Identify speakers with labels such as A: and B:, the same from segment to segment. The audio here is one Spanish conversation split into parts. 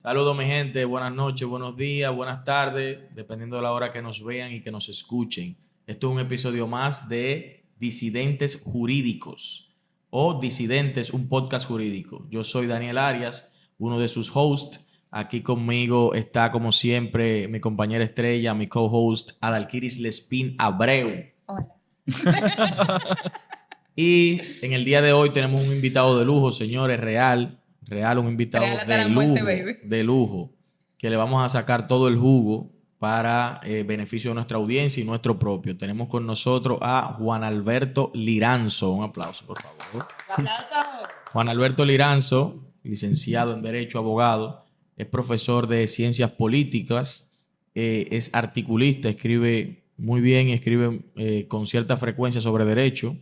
A: Saludos, mi gente. Buenas noches, buenos días, buenas tardes, dependiendo de la hora que nos vean y que nos escuchen. Esto es un episodio más de Disidentes Jurídicos o Disidentes, un podcast jurídico. Yo soy Daniel Arias, uno de sus hosts. Aquí conmigo está, como siempre, mi compañera estrella, mi co-host, Adalkiris Lespín Abreu.
B: Hola.
A: Y en el día de hoy tenemos un invitado de lujo, señores, real, un invitado de lujo, que le vamos a sacar todo el jugo para beneficio de nuestra audiencia y nuestro propio. Tenemos con nosotros a Juan Alberto Liranzo. Un aplauso, por favor. Juan Alberto Liranzo, licenciado en Derecho, abogado, es profesor de Ciencias Políticas, es articulista, escribe muy bien y escribe con cierta frecuencia sobre derecho.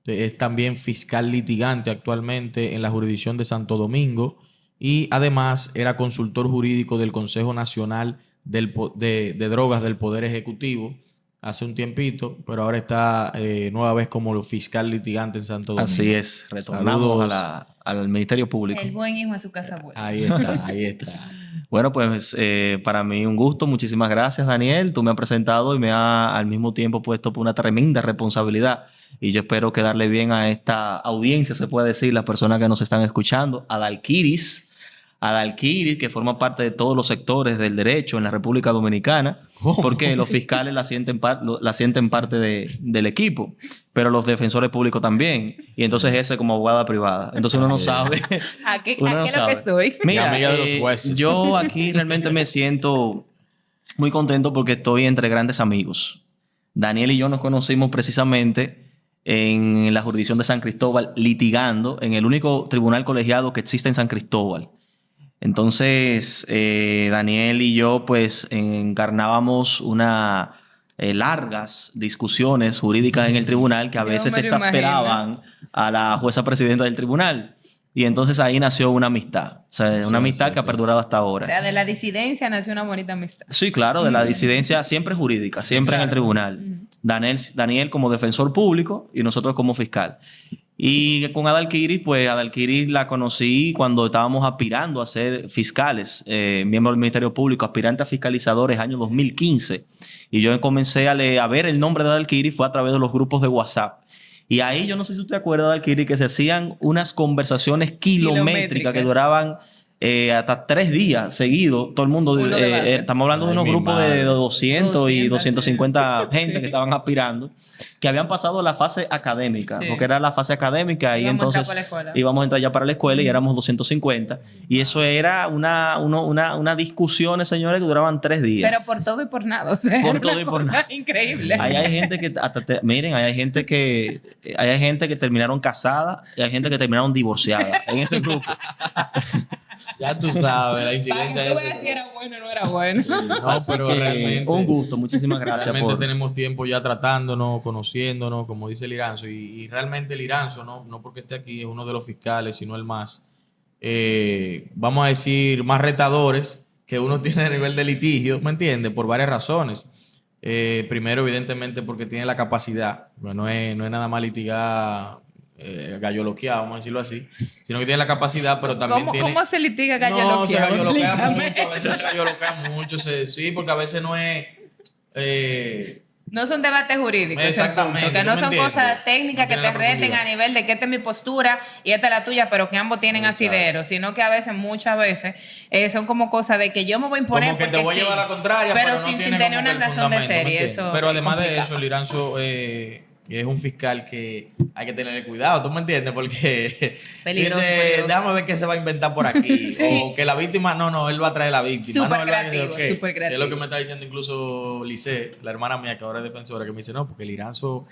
A: Es también fiscal litigante actualmente en la jurisdicción de Santo Domingo y además era consultor jurídico del Consejo Nacional de Drogas del Poder Ejecutivo hace un tiempito, pero ahora está nueva vez como fiscal litigante en Santo Domingo.
C: Así es, retornamos al Ministerio Público.
B: El buen hijo en su casa buena.
A: Ahí está, ahí está.
C: Bueno, pues para mí un gusto. Muchísimas gracias, Daniel. Tú me has presentado y me has al mismo tiempo puesto por una tremenda responsabilidad. Y yo espero quedarle bien a esta audiencia, se puede decir, las personas que nos están escuchando. Adalkiris, que forma parte de todos los sectores del derecho en la República Dominicana, porque los fiscales la sienten parte del equipo, pero los defensores públicos también. Y entonces ese como abogada privada. Entonces uno no sabe.
B: ¿A qué es lo que soy?
C: Mira,
A: amiga de los jueces.
C: Yo aquí realmente me siento muy contento porque estoy entre grandes amigos. Daniel y yo nos conocimos precisamente en la jurisdicción de San Cristóbal, litigando en el único tribunal colegiado que existe en San Cristóbal. Entonces, Daniel y yo pues encarnábamos largas discusiones jurídicas en el tribunal que a veces exasperaban a la jueza presidenta del tribunal. Y entonces ahí nació una amistad. O sea, una amistad que ha perdurado hasta ahora.
B: O sea, de la disidencia nació una bonita amistad.
C: Sí, claro, de la disidencia siempre jurídica, siempre en el tribunal. Daniel como defensor público y nosotros como fiscal. Y con Adalkiris, pues Adalkiris la conocí cuando estábamos aspirando a ser fiscales, miembros del Ministerio Público, aspirantes a fiscalizadores, año 2015. Y yo comencé a ver el nombre de Adalkiris fue a través de los grupos de WhatsApp. Y ahí yo no sé si usted acuerda, Adalkiris, que se hacían unas conversaciones kilométricas que duraban hasta 3 días seguidos. Todo el mundo, estamos hablando de unos grupos de 200 y 250 gente que estaban aspirando, que habían pasado la fase académica, porque era la fase académica y entonces íbamos a entrar ya para la escuela y éramos 250. Y eso era una discusión, señores, que duraban 3 días.
B: Pero por todo y por nada. O sea,
C: por todo y por nada.
B: Increíble.
C: Ahí hay gente que, miren, hay gente que terminaron casadas y hay gente que terminaron divorciadas en ese grupo.
A: Ya tú sabes, la incidencia
B: es si era bueno o no era bueno.
A: No, pero realmente
C: un gusto, muchísimas gracias.
A: Realmente tenemos tiempo ya tratándonos, conociéndonos, como dice Liranzo, y realmente Liranzo, no porque esté aquí, es uno de los fiscales, sino el más, vamos a decir, más retadores que uno tiene a nivel de litigio, ¿me entiendes? Por varias razones. Primero, evidentemente, porque tiene la capacidad, no es nada más litigar galloloqueado, vamos a decirlo así, sino que tiene la capacidad, pero también tiene...
B: ¿Cómo se litiga galloloqueado?
A: No, se galloloquea mucho, a veces se galloloquea mucho, sí, porque a veces no es...
B: no son debates jurídicos.
A: Exactamente.
B: Porque no son cosas técnicas que te reten a nivel de que esta es mi postura y esta es la tuya, pero que ambos tienen asidero, sino que a veces, muchas veces, son como cosas de que yo me voy a imponer.
A: Como que te voy a llevar a la contraria, pero no
B: sin
A: tiene
B: tener
A: como
B: una razón de serie.
A: Pero además de eso, Liranzo es un fiscal que hay que tenerle cuidado, ¿tú me entiendes? Porque
B: peligroso,
A: dice, déjame ver qué se va a inventar por aquí. Sí. O que la víctima, no, él va a traer la víctima.
B: Súper creativo, súper creativo.
A: Es lo que me está diciendo incluso Lice, la hermana mía, que ahora es defensora, que me dice, no, porque Liranzo,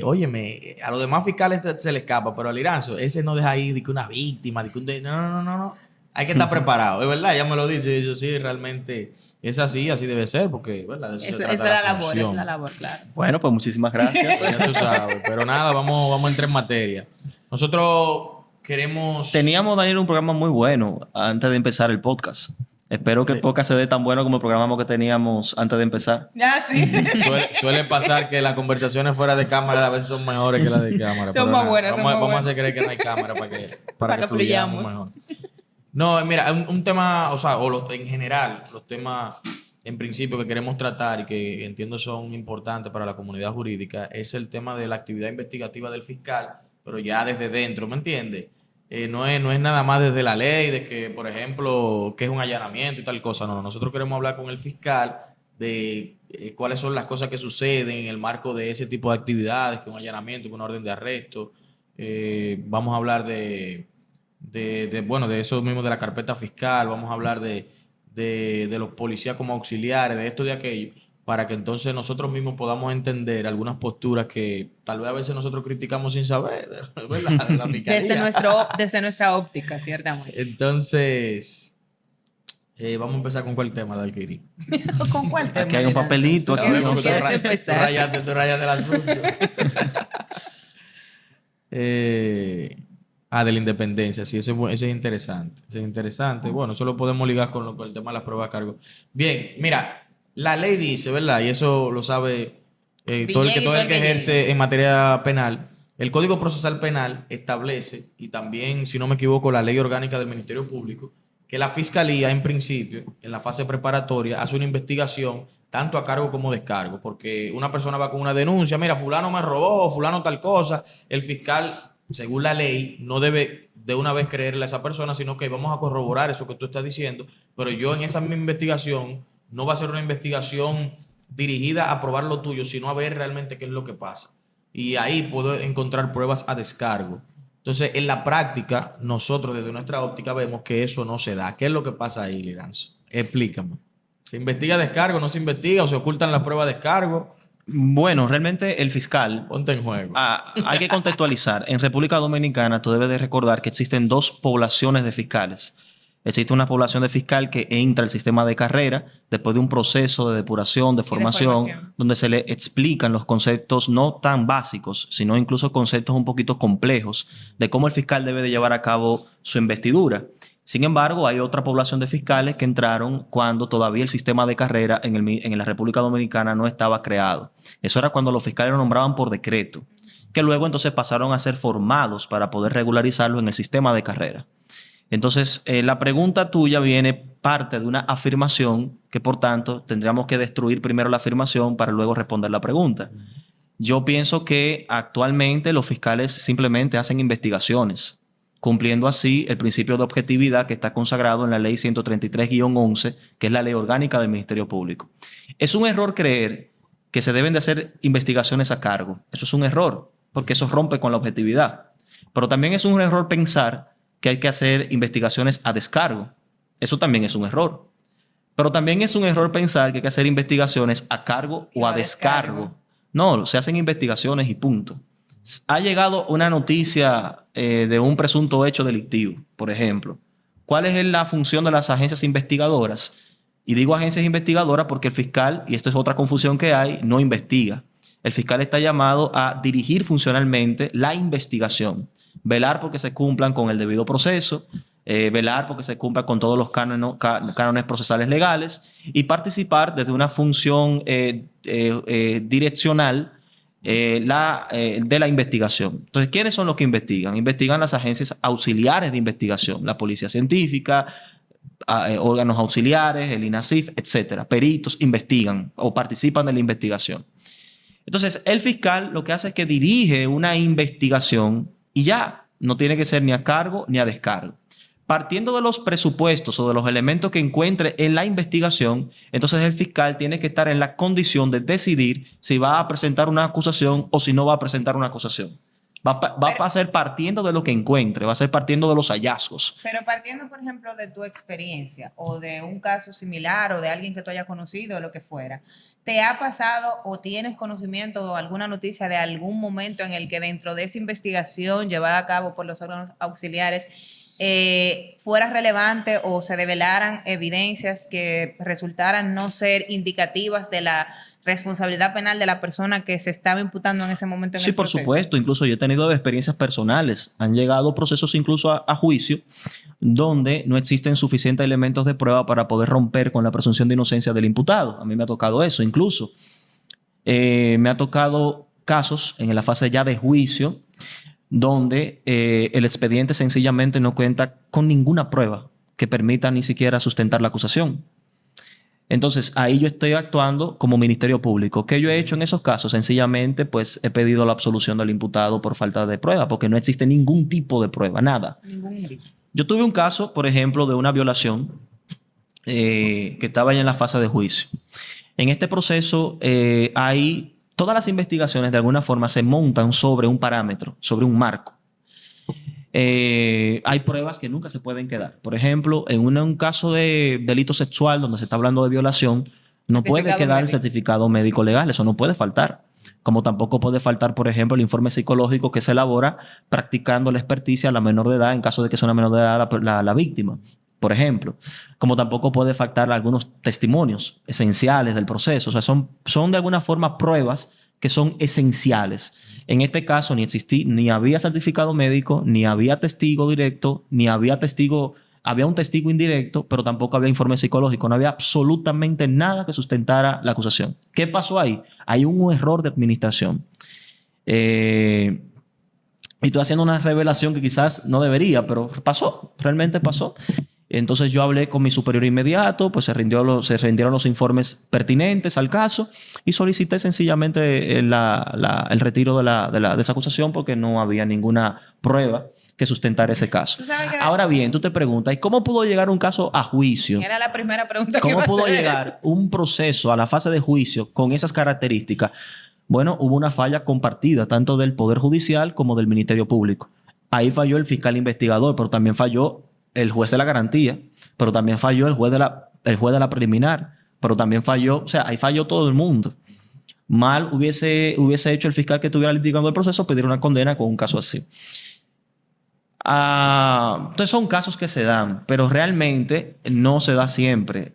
A: óyeme, a los demás fiscales se le escapa, pero a Liranzo, ese no deja ahí de que una víctima, de que no. Hay que estar preparado, es verdad, ella me lo dice, y yo sí, realmente es así debe ser, porque, ¿verdad? De eso se trata
B: esa es la labor, claro.
C: Bueno, pues muchísimas gracias.
A: Ya tú sabes, pero nada, vamos a entrar en materia. Nosotros
C: teníamos, Daniel, un programa muy bueno antes de empezar el podcast. Espero que el podcast se dé tan bueno como el programa que teníamos antes de empezar.
B: Ya, sí.
A: Suele pasar que las conversaciones fuera de cámara a veces son mejores que las de cámara.
B: Son más buenas.
A: Vamos a hacer creer que no hay cámara para que fluyamos mejor. No, mira, un tema, o sea, en general, los temas en principio que queremos tratar y que entiendo son importantes para la comunidad jurídica es el tema de la actividad investigativa del fiscal, pero ya desde dentro, ¿me entiendes? No es nada más desde la ley, de que, por ejemplo, que es un allanamiento y tal cosa. No, nosotros queremos hablar con el fiscal de cuáles son las cosas que suceden en el marco de ese tipo de actividades, que un allanamiento, que una orden de arresto. Vamos a hablar bueno, de eso mismo, de la carpeta fiscal. Vamos a hablar de los policías como auxiliares, de esto y de aquello, para que entonces nosotros mismos podamos entender algunas posturas que tal vez a veces nosotros criticamos sin saber, ¿verdad? La fiscalía.
B: Desde nuestra óptica, ciertamente.
A: Entonces, vamos a empezar con cuál tema, Dalkiri.
B: ¿Con cuál tema?
C: Aquí hay un papelito. Aquí
B: ¿Qué
C: no
B: quieres
C: sé.
B: empezar?
A: Tú rayas del asunto. De la independencia, sí, ese es interesante. Ese es interesante. Bueno, eso lo podemos ligar con el tema de las pruebas de cargo. Bien, mira, la ley dice, ¿verdad? Y eso lo sabe todo el que ejerce en materia penal. El Código Procesal Penal establece, y también, si no me equivoco, la Ley Orgánica del Ministerio Público, que la Fiscalía, en principio, en la fase preparatoria, hace una investigación tanto a cargo como descargo, porque una persona va con una denuncia, mira, fulano me robó, fulano tal cosa, el fiscal, según la ley, no debe de una vez creerle a esa persona, sino que vamos a corroborar eso que tú estás diciendo, pero yo en esa misma investigación no va a ser una investigación dirigida a probar lo tuyo, sino a ver realmente qué es lo que pasa. Y ahí puedo encontrar pruebas a descargo. Entonces, en la práctica, nosotros desde nuestra óptica vemos que eso no se da. ¿Qué es lo que pasa ahí, Liranzo? Explícame. ¿Se investiga descargo, no se investiga o se ocultan las pruebas de descargo?
C: Bueno, realmente el fiscal...
A: Ponte en juego.
C: Hay que contextualizar. En República Dominicana, tú debes de recordar que existen dos poblaciones de fiscales. Existe una población de fiscal que entra al sistema de carrera después de un proceso de depuración, de formación, donde se le explican los conceptos no tan básicos, sino incluso conceptos un poquito complejos de cómo el fiscal debe de llevar a cabo su investidura. Sin embargo, hay otra población de fiscales que entraron cuando todavía el sistema de carrera en la República Dominicana no estaba creado. Eso era cuando los fiscales lo nombraban por decreto, que luego entonces pasaron a ser formados para poder regularizarlo en el sistema de carrera. Entonces, la pregunta tuya viene parte de una afirmación que, por tanto, tendríamos que destruir primero la afirmación para luego responder la pregunta. Yo pienso que actualmente los fiscales simplemente hacen investigaciones, cumpliendo así el principio de objetividad que está consagrado en la Ley 133-11, que es la Ley Orgánica del Ministerio Público. Es un error creer que se deben de hacer investigaciones a cargo. Eso es un error, porque eso rompe con la objetividad. Pero también es un error pensar que hay que hacer investigaciones a descargo. Eso también es un error. Pero también es un error pensar que hay que hacer investigaciones a cargo o a descargo. No, se hacen investigaciones y punto. Ha llegado una noticia de un presunto hecho delictivo, por ejemplo. ¿Cuál es la función de las agencias investigadoras? Y digo agencias investigadoras porque el fiscal, y esto es otra confusión que hay, no investiga. El fiscal está llamado a dirigir funcionalmente la investigación, velar porque se cumplan con el debido proceso, velar porque se cumpla con todos los cánones procesales legales y participar desde una función direccional de la investigación. Entonces, ¿quiénes son los que investigan? Investigan las agencias auxiliares de investigación, la Policía Científica, órganos auxiliares, el INASIF, etcétera. Peritos investigan o participan de la investigación. Entonces, el fiscal lo que hace es que dirige una investigación y ya no tiene que ser ni a cargo ni a descargo. Partiendo de los presupuestos o de los elementos que encuentre en la investigación, entonces el fiscal tiene que estar en la condición de decidir si va a presentar una acusación o si no va a presentar una acusación. Va a ser partiendo de lo que encuentre, va a ser partiendo de los hallazgos.
B: Pero partiendo, por ejemplo, de tu experiencia o de un caso similar o de alguien que tú hayas conocido o lo que fuera, ¿te ha pasado o tienes conocimiento o alguna noticia de algún momento en el que dentro de esa investigación llevada a cabo por los órganos auxiliares fuera relevante o se develaran evidencias que resultaran no ser indicativas de la responsabilidad penal de la persona que se estaba imputando en ese momento en el proceso?
C: Sí, por supuesto. Incluso yo he tenido experiencias personales. Han llegado procesos incluso a juicio donde no existen suficientes elementos de prueba para poder romper con la presunción de inocencia del imputado. A mí me ha tocado eso. Incluso me ha tocado casos en la fase ya de juicio donde el expediente sencillamente no cuenta con ninguna prueba que permitan ni siquiera sustentar la acusación. Entonces, ahí yo estoy actuando como Ministerio Público. ¿Qué yo he hecho en esos casos? Sencillamente, pues, he pedido la absolución del imputado por falta de prueba, porque no existe ningún tipo de prueba, nada.
B: Ningún indicio.
C: Yo tuve un caso, por ejemplo, de una violación que estaba ya en la fase de juicio. En este proceso, todas las investigaciones de alguna forma se montan sobre un parámetro, sobre un marco. Hay pruebas que nunca se pueden quedar. Por ejemplo, en un caso de delito sexual donde se está hablando de violación, no puede quedar el certificado médico legal, eso no puede faltar. Como tampoco puede faltar, por ejemplo, el informe psicológico que se elabora practicando la experticia a la menor de edad en caso de que sea una menor de edad la víctima, por ejemplo. Como tampoco puede faltar algunos testimonios esenciales del proceso. O sea, son de alguna forma pruebas que son esenciales. En este caso ni había certificado médico, ni había testigo directo, había un testigo indirecto, pero tampoco había informe psicológico. No había absolutamente nada que sustentara la acusación. ¿Qué pasó ahí? Hay un error de administración. Y estoy haciendo una revelación que quizás no debería, pero pasó, realmente pasó. Entonces yo hablé con mi superior inmediato, pues se rindieron los informes pertinentes al caso y solicité sencillamente el retiro de esa acusación porque no había ninguna prueba que sustentara ese caso. Ahora bien, tú te preguntas, ¿y cómo pudo llegar un caso a juicio?
B: Era la primera pregunta que
C: ¿Cómo pudo llegar un proceso a la fase de juicio con esas características? Bueno, hubo una falla compartida tanto del Poder Judicial como del Ministerio Público. Ahí falló el fiscal investigador, pero también falló el juez de la garantía, pero también falló el juez de la preliminar, pero también falló, o sea, ahí falló todo el mundo. Mal hubiese hecho el fiscal que estuviera litigando el proceso pedir una condena con un caso así. Entonces son casos que se dan, pero realmente no se da siempre.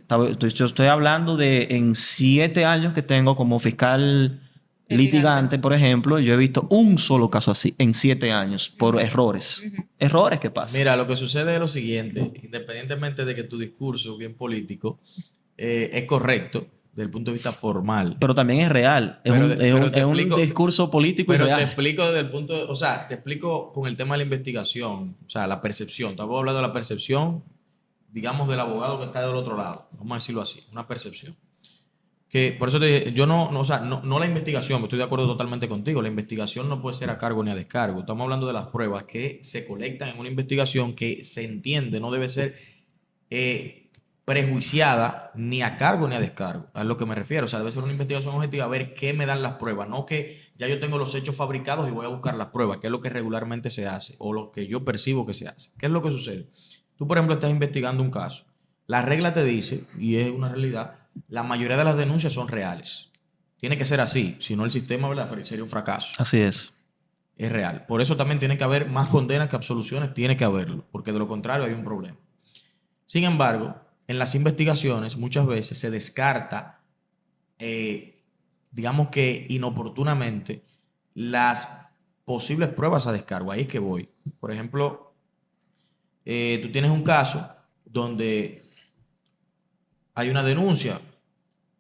C: Yo estoy hablando de en 7 años que tengo como fiscal litigante, por ejemplo, yo he visto un solo caso así en 7 años por errores. Errores que pasan.
A: Mira, lo que sucede es lo siguiente, independientemente de que tu discurso bien político es correcto desde el punto de vista formal.
C: Pero también es real. Es un discurso político y real.
A: Pero te explico desde el punto o sea, te explico con el tema de la investigación, o sea, la percepción. Estamos hablando de la percepción, digamos, del abogado que está del otro lado. Vamos a decirlo así, una percepción. Que por eso yo no la investigación, estoy de acuerdo totalmente contigo, la investigación no puede ser a cargo ni a descargo. Estamos hablando de las pruebas que se colectan en una investigación que se entiende no debe ser prejuiciada ni a cargo ni a descargo. A lo que me refiero, o sea, debe ser una investigación objetiva, a ver qué me dan las pruebas, no que ya yo tengo los hechos fabricados y voy a buscar las pruebas, que es lo que regularmente se hace o lo que yo percibo que se hace. ¿Qué es lo que sucede? Tú, por ejemplo, estás investigando un caso. La regla te dice, y es una realidad, la mayoría de las denuncias son reales. Tiene que ser así, si no el sistema, ¿verdad?, sería un fracaso.
C: Así es.
A: Es real. Por eso también tiene que haber más condenas que absoluciones, tiene que haberlo, porque de lo contrario hay un problema. Sin embargo, en las investigaciones muchas veces se descarta, digamos que inoportunamente, las posibles pruebas a descargo. Ahí es que voy. Por ejemplo, tú tienes un caso donde hay una denuncia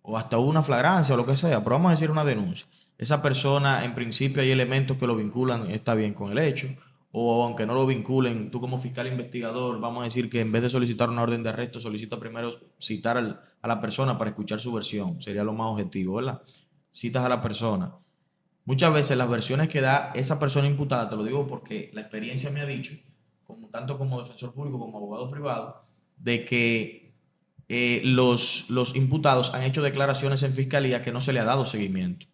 A: o hasta una flagrancia o lo que sea, pero vamos a decir una denuncia. Esa persona, en principio, hay elementos que lo vinculan, está bien, con el hecho, o aunque no lo vinculen, tú como fiscal investigador, vamos a decir que en vez de solicitar una orden de arresto, solicita primero citar a la persona para escuchar su versión. Sería lo más objetivo, ¿verdad? Citas a la persona. Muchas veces las versiones que da esa persona imputada, te lo digo porque la experiencia me ha dicho, tanto como defensor público como abogado privado, de que los imputados han hecho declaraciones en fiscalía que no se le ha dado seguimiento.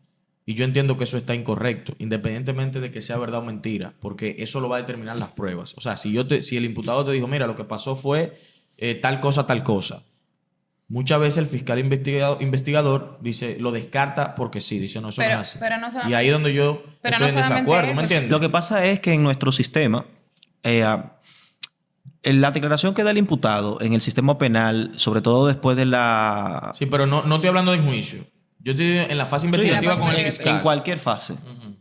A: Y yo entiendo que eso está incorrecto, independientemente de que sea verdad o mentira, porque eso lo va a determinar las pruebas. O sea, si el imputado te dijo, mira, lo que pasó fue tal cosa, muchas veces el fiscal investigador dice, lo descarta porque sí, dice, no, eso no es así. Y ahí es donde yo estoy en desacuerdo, ¿me entiendes?
C: Lo que pasa es que en nuestro sistema, la declaración que da el imputado en el sistema penal, sobre todo después de la...
A: Sí, pero no estoy hablando de juicio. Yo estoy en la fase investigativa con el fiscal.
C: En cualquier fase.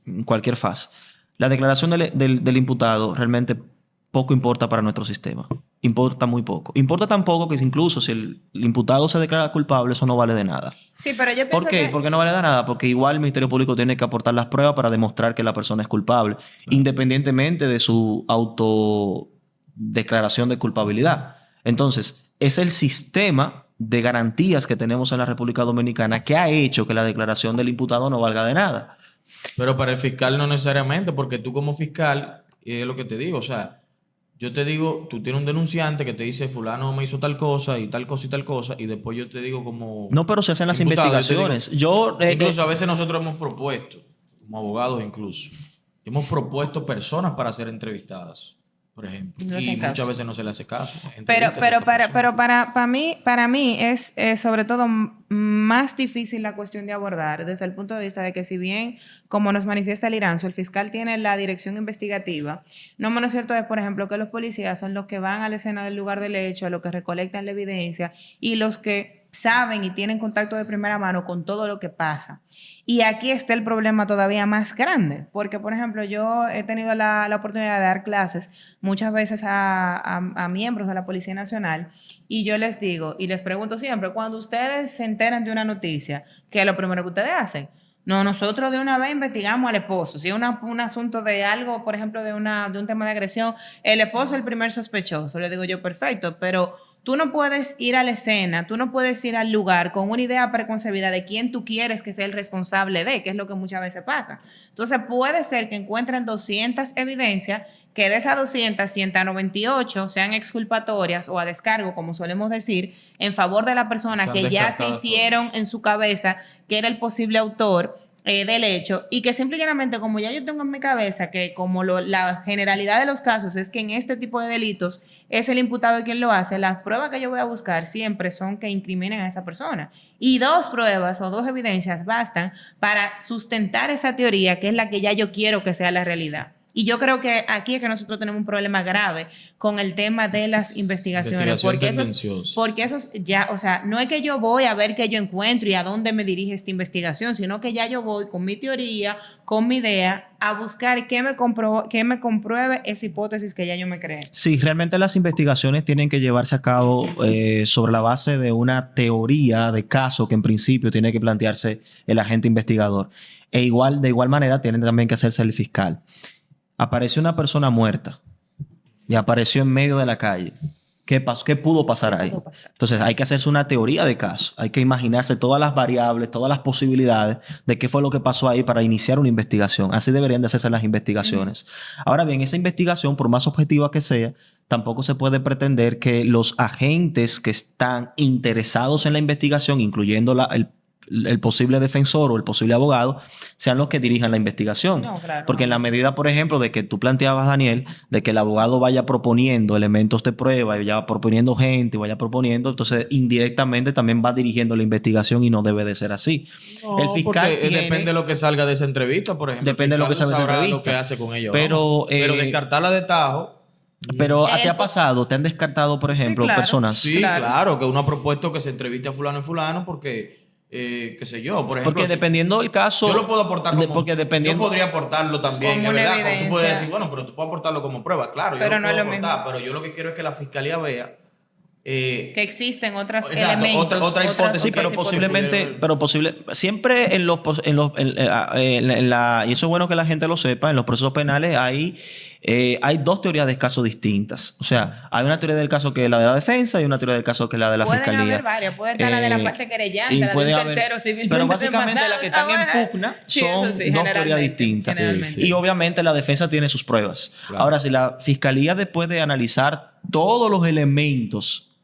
C: En cualquier fase. La declaración del imputado realmente poco importa para nuestro sistema. Importa muy poco. Importa tan poco que incluso si el imputado se declara culpable, eso no vale de nada.
B: Sí, pero yo pienso
C: ¿Por qué? Porque no vale de nada. Porque igual el Ministerio Público tiene que aportar las pruebas para demostrar que la persona es culpable, independientemente de su autodeclaración de culpabilidad. Entonces, es el sistema de garantías que tenemos en la República Dominicana que ha hecho que la declaración del imputado no valga de nada.
A: Pero para el fiscal no necesariamente, porque tú como fiscal, es lo que te digo, o sea, yo te digo, tú tienes un denunciante que te dice fulano me hizo tal cosa y tal cosa y tal cosa, y después yo te digo como...
C: No, pero se hacen las
A: imputado,
C: investigaciones.
A: Incluso a veces nosotros hemos propuesto, como abogados incluso, hemos propuesto personas para ser entrevistadas, por ejemplo.
B: No
A: Y
B: hacen caso.
A: muchas veces no se le hace caso.
B: Pero
A: Entrevistas
B: para mí es sobre todo más difícil la cuestión de abordar desde el punto de vista de que si bien, como nos manifiesta el Iranzo, el fiscal tiene la dirección investigativa, no menos cierto es, por ejemplo, que los policías son los que van a la escena del lugar del hecho, los que recolectan la evidencia y los que saben y tienen contacto de primera mano con todo lo que pasa. Y aquí está el problema todavía más grande, porque, por ejemplo, yo he tenido la oportunidad de dar clases muchas veces a miembros de la Policía Nacional y yo les digo y les pregunto siempre, cuando ustedes se enteran de una noticia, ¿qué es lo primero que ustedes hacen? No, nosotros de una vez investigamos al esposo. Si es un asunto de algo, por ejemplo, de un tema de agresión, el esposo es el primer sospechoso. Le digo yo, perfecto, pero tú no puedes ir a la escena, tú no puedes ir al lugar con una idea preconcebida de quién tú quieres que sea el responsable de, que es lo que muchas veces pasa. Entonces, puede ser que encuentren 200 evidencias, que de esas 200, 198 sean exculpatorias o a descargo, como solemos decir, en favor de la persona que ya se hicieron en su cabeza que era el posible autor del hecho, y que simple y llanamente, como ya yo tengo en mi cabeza que como la generalidad de los casos es que en este tipo de delitos es el imputado quien lo hace, las pruebas que yo voy a buscar siempre son que incriminen a esa persona. Y 2 pruebas o 2 evidencias bastan para sustentar esa teoría que es la que ya yo quiero que sea la realidad. Y yo creo que aquí es que nosotros tenemos un problema grave con el tema de las investigaciones. Porque esos ya, o sea, no es que yo voy a ver qué yo encuentro y a dónde me dirige esta investigación, sino que ya yo voy con mi teoría, con mi idea, a buscar que me compruebe esa hipótesis que ya yo me creé.
C: Sí, realmente las investigaciones tienen que llevarse a cabo sobre la base de una teoría de caso que en principio tiene que plantearse el agente investigador. De igual manera tiene también que hacerse el fiscal. Apareció una persona muerta y apareció en medio de la calle. ¿Qué pasó? ¿Qué pudo pasar ahí? Entonces hay que hacerse una teoría de caso. Hay que imaginarse todas las variables, todas las posibilidades de qué fue lo que pasó ahí para iniciar una investigación. Así deberían de hacerse las investigaciones. Ahora bien, esa investigación, por más objetiva que sea, tampoco se puede pretender que los agentes que están interesados en la investigación, incluyendo el posible defensor o el posible abogado, sean los que dirijan la investigación.
B: No, claro,
C: porque en la medida, por ejemplo, de que tú planteabas, Daniel, de que el abogado vaya proponiendo elementos de prueba y vaya proponiendo gente, vaya proponiendo, entonces indirectamente también va dirigiendo la investigación y no debe de ser así.
A: No, el fiscal depende de lo que salga de esa entrevista, por ejemplo.
C: Depende de lo que salga de esa entrevista.
A: Lo que hace con ellos.
C: Pero
A: descartarla de tajo.
C: Pero ¿te ha pasado? ¿Te han descartado, por ejemplo,
B: sí, claro.
C: personas?
A: Sí, claro, que uno ha propuesto que se entreviste a fulano y fulano porque... qué sé yo, por ejemplo.
C: Porque dependiendo del caso...
A: Yo lo puedo aportar como...
C: yo
A: podría aportarlo también,
B: como
A: es verdad.
B: evidencia.
A: Tú puedes decir, bueno, pero tú puedes aportarlo como prueba. Claro,
B: pero
A: yo
B: no
A: lo puedo
B: es lo
A: aportar.
B: mismo.
A: Pero yo lo que quiero es que la fiscalía vea...
B: que existen otros
A: exacto,
B: elementos.
A: otra hipótesis.
C: Sí, pero posiblemente... Siempre y eso es bueno que la gente lo sepa, en los procesos penales hay 2 teorías de caso distintas. O sea, hay una teoría del caso que es la de la defensa y una teoría del caso que es la de la fiscalía.
B: Pueden haber varias. Puede estar la de la parte querellante, la del tercero civilmente
C: pero básicamente
B: demandado.
C: las que están en pugna son
B: sí,
C: 2 teorías distintas.
B: Sí.
C: Y obviamente la defensa tiene sus pruebas. Claro. Ahora, si la fiscalía después de analizar todos los elementos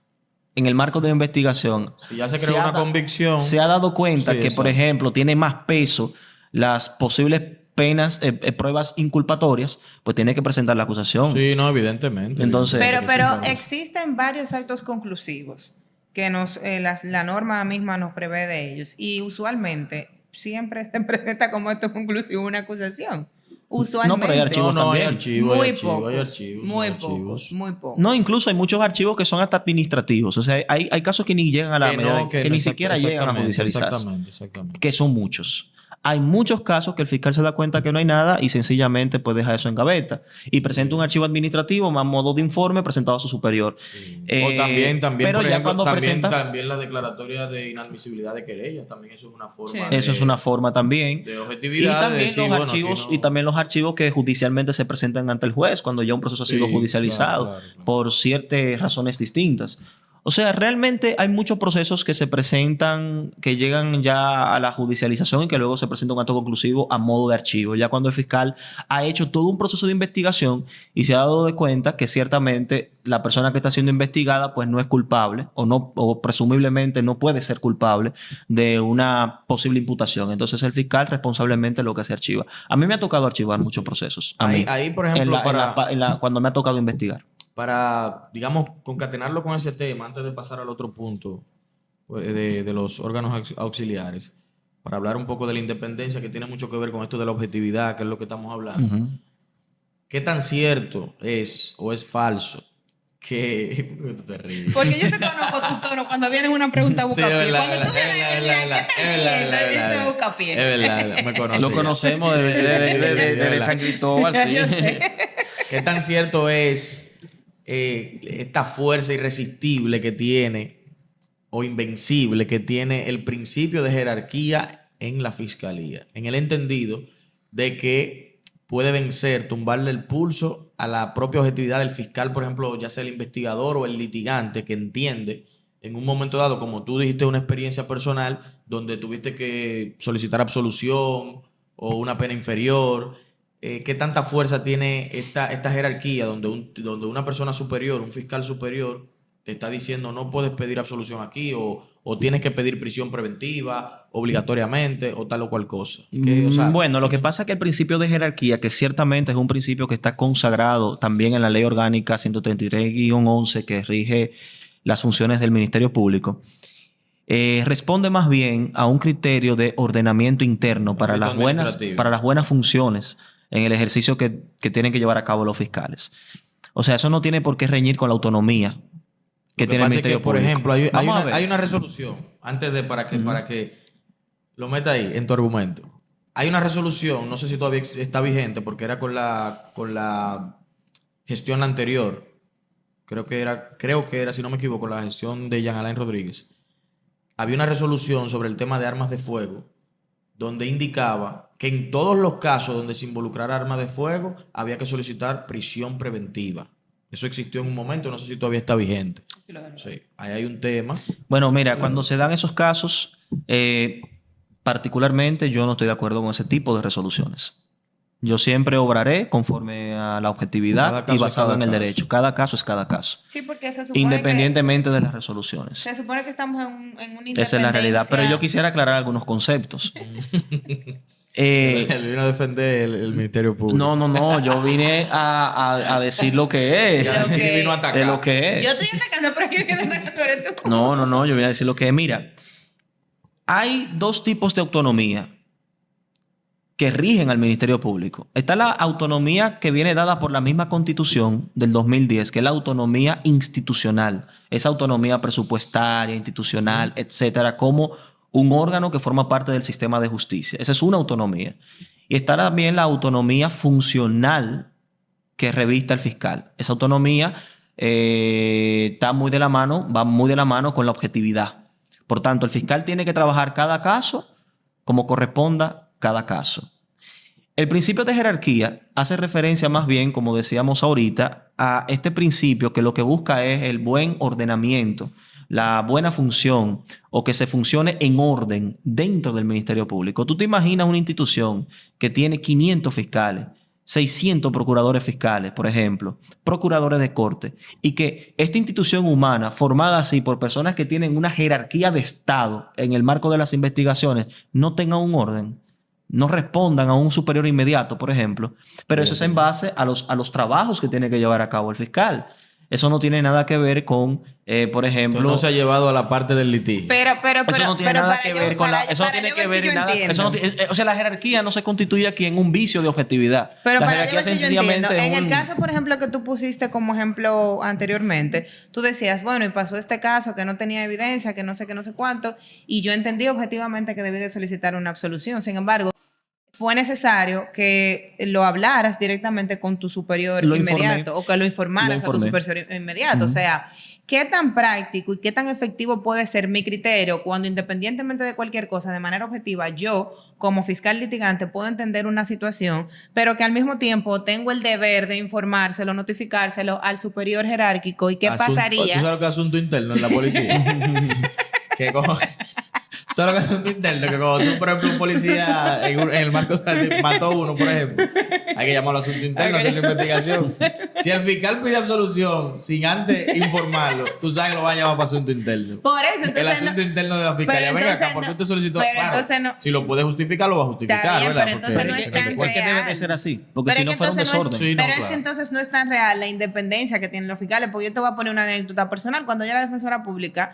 C: en el marco de la investigación,
A: si ya se creó una convicción,
C: se ha dado cuenta que, por ejemplo, tiene más peso las posibles penas, pruebas inculpatorias, pues tiene que presentar la acusación.
A: Sí, no, evidentemente.
C: Entonces,
B: pero existen varios actos conclusivos que la norma misma nos prevé de ellos, y usualmente siempre se presenta como acto conclusivo una acusación. Usualmente.
C: No, pero hay archivos también.
A: Hay archivos,
B: muy pocos.
C: No, incluso hay muchos archivos que son hasta administrativos. O sea, hay casos que ni llegan a la medida, que ni siquiera llegan a judicializar.
A: Exactamente.
C: Que son muchos. Hay muchos casos que el fiscal se da cuenta que no hay nada y sencillamente pues deja eso en gaveta y presenta un archivo administrativo a modo de informe presentado a su superior.
A: O también
C: pero
A: por
C: ya
A: ejemplo,
C: cuando presenta...
A: también la declaratoria de inadmisibilidad de querella, también eso es una forma
C: Eso es una forma también.
A: De objetividad.
C: Y también,
A: de decir,
C: los
A: bueno,
C: archivos,
A: no...
C: y también los archivos que judicialmente se presentan ante el juez cuando ya un proceso ha sido judicializado
A: claro.
C: por ciertas razones distintas. O sea, realmente hay muchos procesos que se presentan, que llegan ya a la judicialización y que luego se presenta un acto conclusivo a modo de archivo. Ya cuando el fiscal ha hecho todo un proceso de investigación y se ha dado de cuenta que ciertamente la persona que está siendo investigada pues no es culpable o presumiblemente no puede ser culpable de una posible imputación. Entonces el fiscal responsablemente lo que se archiva. A mí me ha tocado archivar muchos procesos.
A: Ahí, por ejemplo,
C: cuando me ha tocado investigar.
A: Para, digamos, concatenarlo con ese tema, antes de pasar al otro punto de los órganos auxiliares, para hablar un poco de la independencia, que tiene mucho que ver con esto de la objetividad, que es lo que estamos hablando.
C: Uh-huh.
A: ¿Qué tan cierto es o es falso que... Tú te ríes.
B: Porque yo te conozco tu tono cuando viene una pregunta busca pie. Cuando tú vienes, ¿qué tan cierto busca pie?
A: Es verdad, me conoces.
C: Lo conocemos de San Cristóbal, sí.
A: ¿Qué tan cierto es esta fuerza irresistible que tiene o invencible que tiene el principio de jerarquía en la fiscalía? En el entendido de que puede vencer, tumbarle el pulso a la propia objetividad del fiscal, por ejemplo, ya sea el investigador o el litigante, que entiende en un momento dado, como tú dijiste, una experiencia personal donde tuviste que solicitar absolución o una pena inferior. ¿Qué tanta fuerza tiene esta jerarquía donde una persona superior, un fiscal superior, te está diciendo no puedes pedir absolución aquí o tienes que pedir prisión preventiva obligatoriamente o tal o cual cosa?
C: Bueno, lo que pasa es que el principio de jerarquía, que ciertamente es un principio que está consagrado también en la Ley Orgánica 133-11 que rige las funciones del Ministerio Público, responde más bien a un criterio de ordenamiento interno para las buenas funciones en el ejercicio que tienen que llevar a cabo los fiscales. O sea, eso no tiene por qué reñir con la autonomía que tiene el Ministerio Público.
A: Por ejemplo, hay una resolución, antes de para que lo meta ahí en tu argumento. Hay una resolución, no sé si todavía está vigente, porque era con la gestión anterior. Creo que era, si no me equivoco, la gestión de Jean Alain Rodríguez. Había una resolución sobre el tema de armas de fuego, donde indicaba que en todos los casos donde se involucrara armas de fuego había que solicitar prisión preventiva. Eso existió en un momento, no sé si todavía está vigente. Sí, ahí hay un tema.
C: Bueno, mira, cuando se dan esos casos, particularmente yo no estoy de acuerdo con ese tipo de resoluciones. Yo siempre obraré conforme a la objetividad y basado en el derecho. Cada caso es cada caso.
B: Sí, porque se supone
C: independientemente de las resoluciones.
B: Se supone que estamos en una independencia.
C: Esa es la realidad. Pero yo quisiera aclarar algunos conceptos.
A: Él vino a defender el Ministerio Público.
C: No. Yo vine a decir lo que es.
A: Vino a atacar.
C: De lo que es.
B: Yo estoy atacando, pero ¿quién viene atacando eres tú?
C: No. Yo vine a decir lo que es. Mira, hay dos tipos de autonomía que rigen al Ministerio Público. Está la autonomía que viene dada por la misma Constitución del 2010, que es la autonomía institucional, esa autonomía presupuestaria, institucional, etcétera, como un órgano que forma parte del sistema de justicia. Esa es una autonomía. Y está también la autonomía funcional que revista el fiscal. Esa autonomía va muy de la mano con la objetividad. Por tanto, el fiscal tiene que trabajar cada caso como corresponda cada caso. El principio de jerarquía hace referencia más bien, como decíamos ahorita, a este principio que lo que busca es el buen ordenamiento, la buena función o que se funcione en orden dentro del Ministerio Público. Tú te imaginas una institución que tiene 500 fiscales, 600 procuradores fiscales, por ejemplo, procuradores de corte, y que esta institución humana, formada así por personas que tienen una jerarquía de Estado en el marco de las investigaciones, no tenga un orden, no respondan a un superior inmediato, por ejemplo, pero eso es en base a los trabajos que tiene que llevar a cabo el fiscal. Eso no tiene nada que ver con, por ejemplo...
A: Entonces no se ha llevado a la parte del litigio.
C: Eso no tiene nada que ver con la... Eso no tiene que ver en nada... O sea, la jerarquía no se constituye aquí en un vicio de objetividad.
B: Pero
C: la
B: para
C: jerarquía
B: yo entiendo. En el caso, por ejemplo, que tú pusiste como ejemplo anteriormente, tú decías, bueno, y pasó este caso que no tenía evidencia, que no sé cuánto, y yo entendí objetivamente que debí de solicitar una absolución. Sin embargo, fue necesario que lo hablaras directamente con tu superior inmediato o que lo informaras a tu superior inmediato. O sea, ¿qué tan práctico y qué tan efectivo puede ser mi criterio cuando independientemente de cualquier cosa, de manera objetiva, yo como fiscal litigante puedo entender una situación, pero que al mismo tiempo tengo el deber de informárselo, notificárselo al superior jerárquico y qué pasaría?
A: ¿Tú sabes lo que es asunto interno en la policía? Que como... ¿Sabes lo que es asunto interno? Que cuando tú, por ejemplo, un policía en el marco mató a uno, por ejemplo, hay que llamarlo asunto interno, hacer la investigación. Si el fiscal pide absolución sin antes informarlo, tú sabes que lo van a llamar para asunto interno.
B: Por eso, entonces
A: el asunto interno de la fiscalía. Venga acá, ¿por qué usted solicitó? Claro, si lo puede justificar, lo va a justificar,
B: bien,
A: ¿verdad?
B: Pero entonces no es tan real.
C: ¿Por qué debe de ser así? Porque
B: pero
C: si no fuera un desorden.
B: Pero es que entonces no es tan real la independencia que tienen los fiscales, porque yo te voy a poner una anécdota personal. Cuando yo era defensora pública,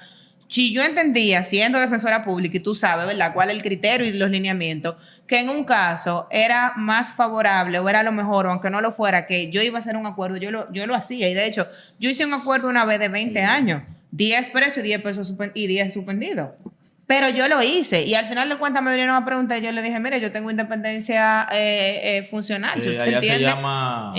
B: si yo entendía, siendo defensora pública, y tú sabes, ¿verdad?, cuál es el criterio y los lineamientos, que en un caso era más favorable o era lo mejor, o aunque no lo fuera, que yo iba a hacer un acuerdo, yo lo hacía. Y de hecho, yo hice un acuerdo una vez de 20 años, 10 presos y 10 pesos y 10 suspendidos. Pero yo lo hice y al final de cuentas me vinieron a preguntar y yo le dije, mire, yo tengo independencia funcional. Si usted
A: allá
B: entiende,
A: se llama...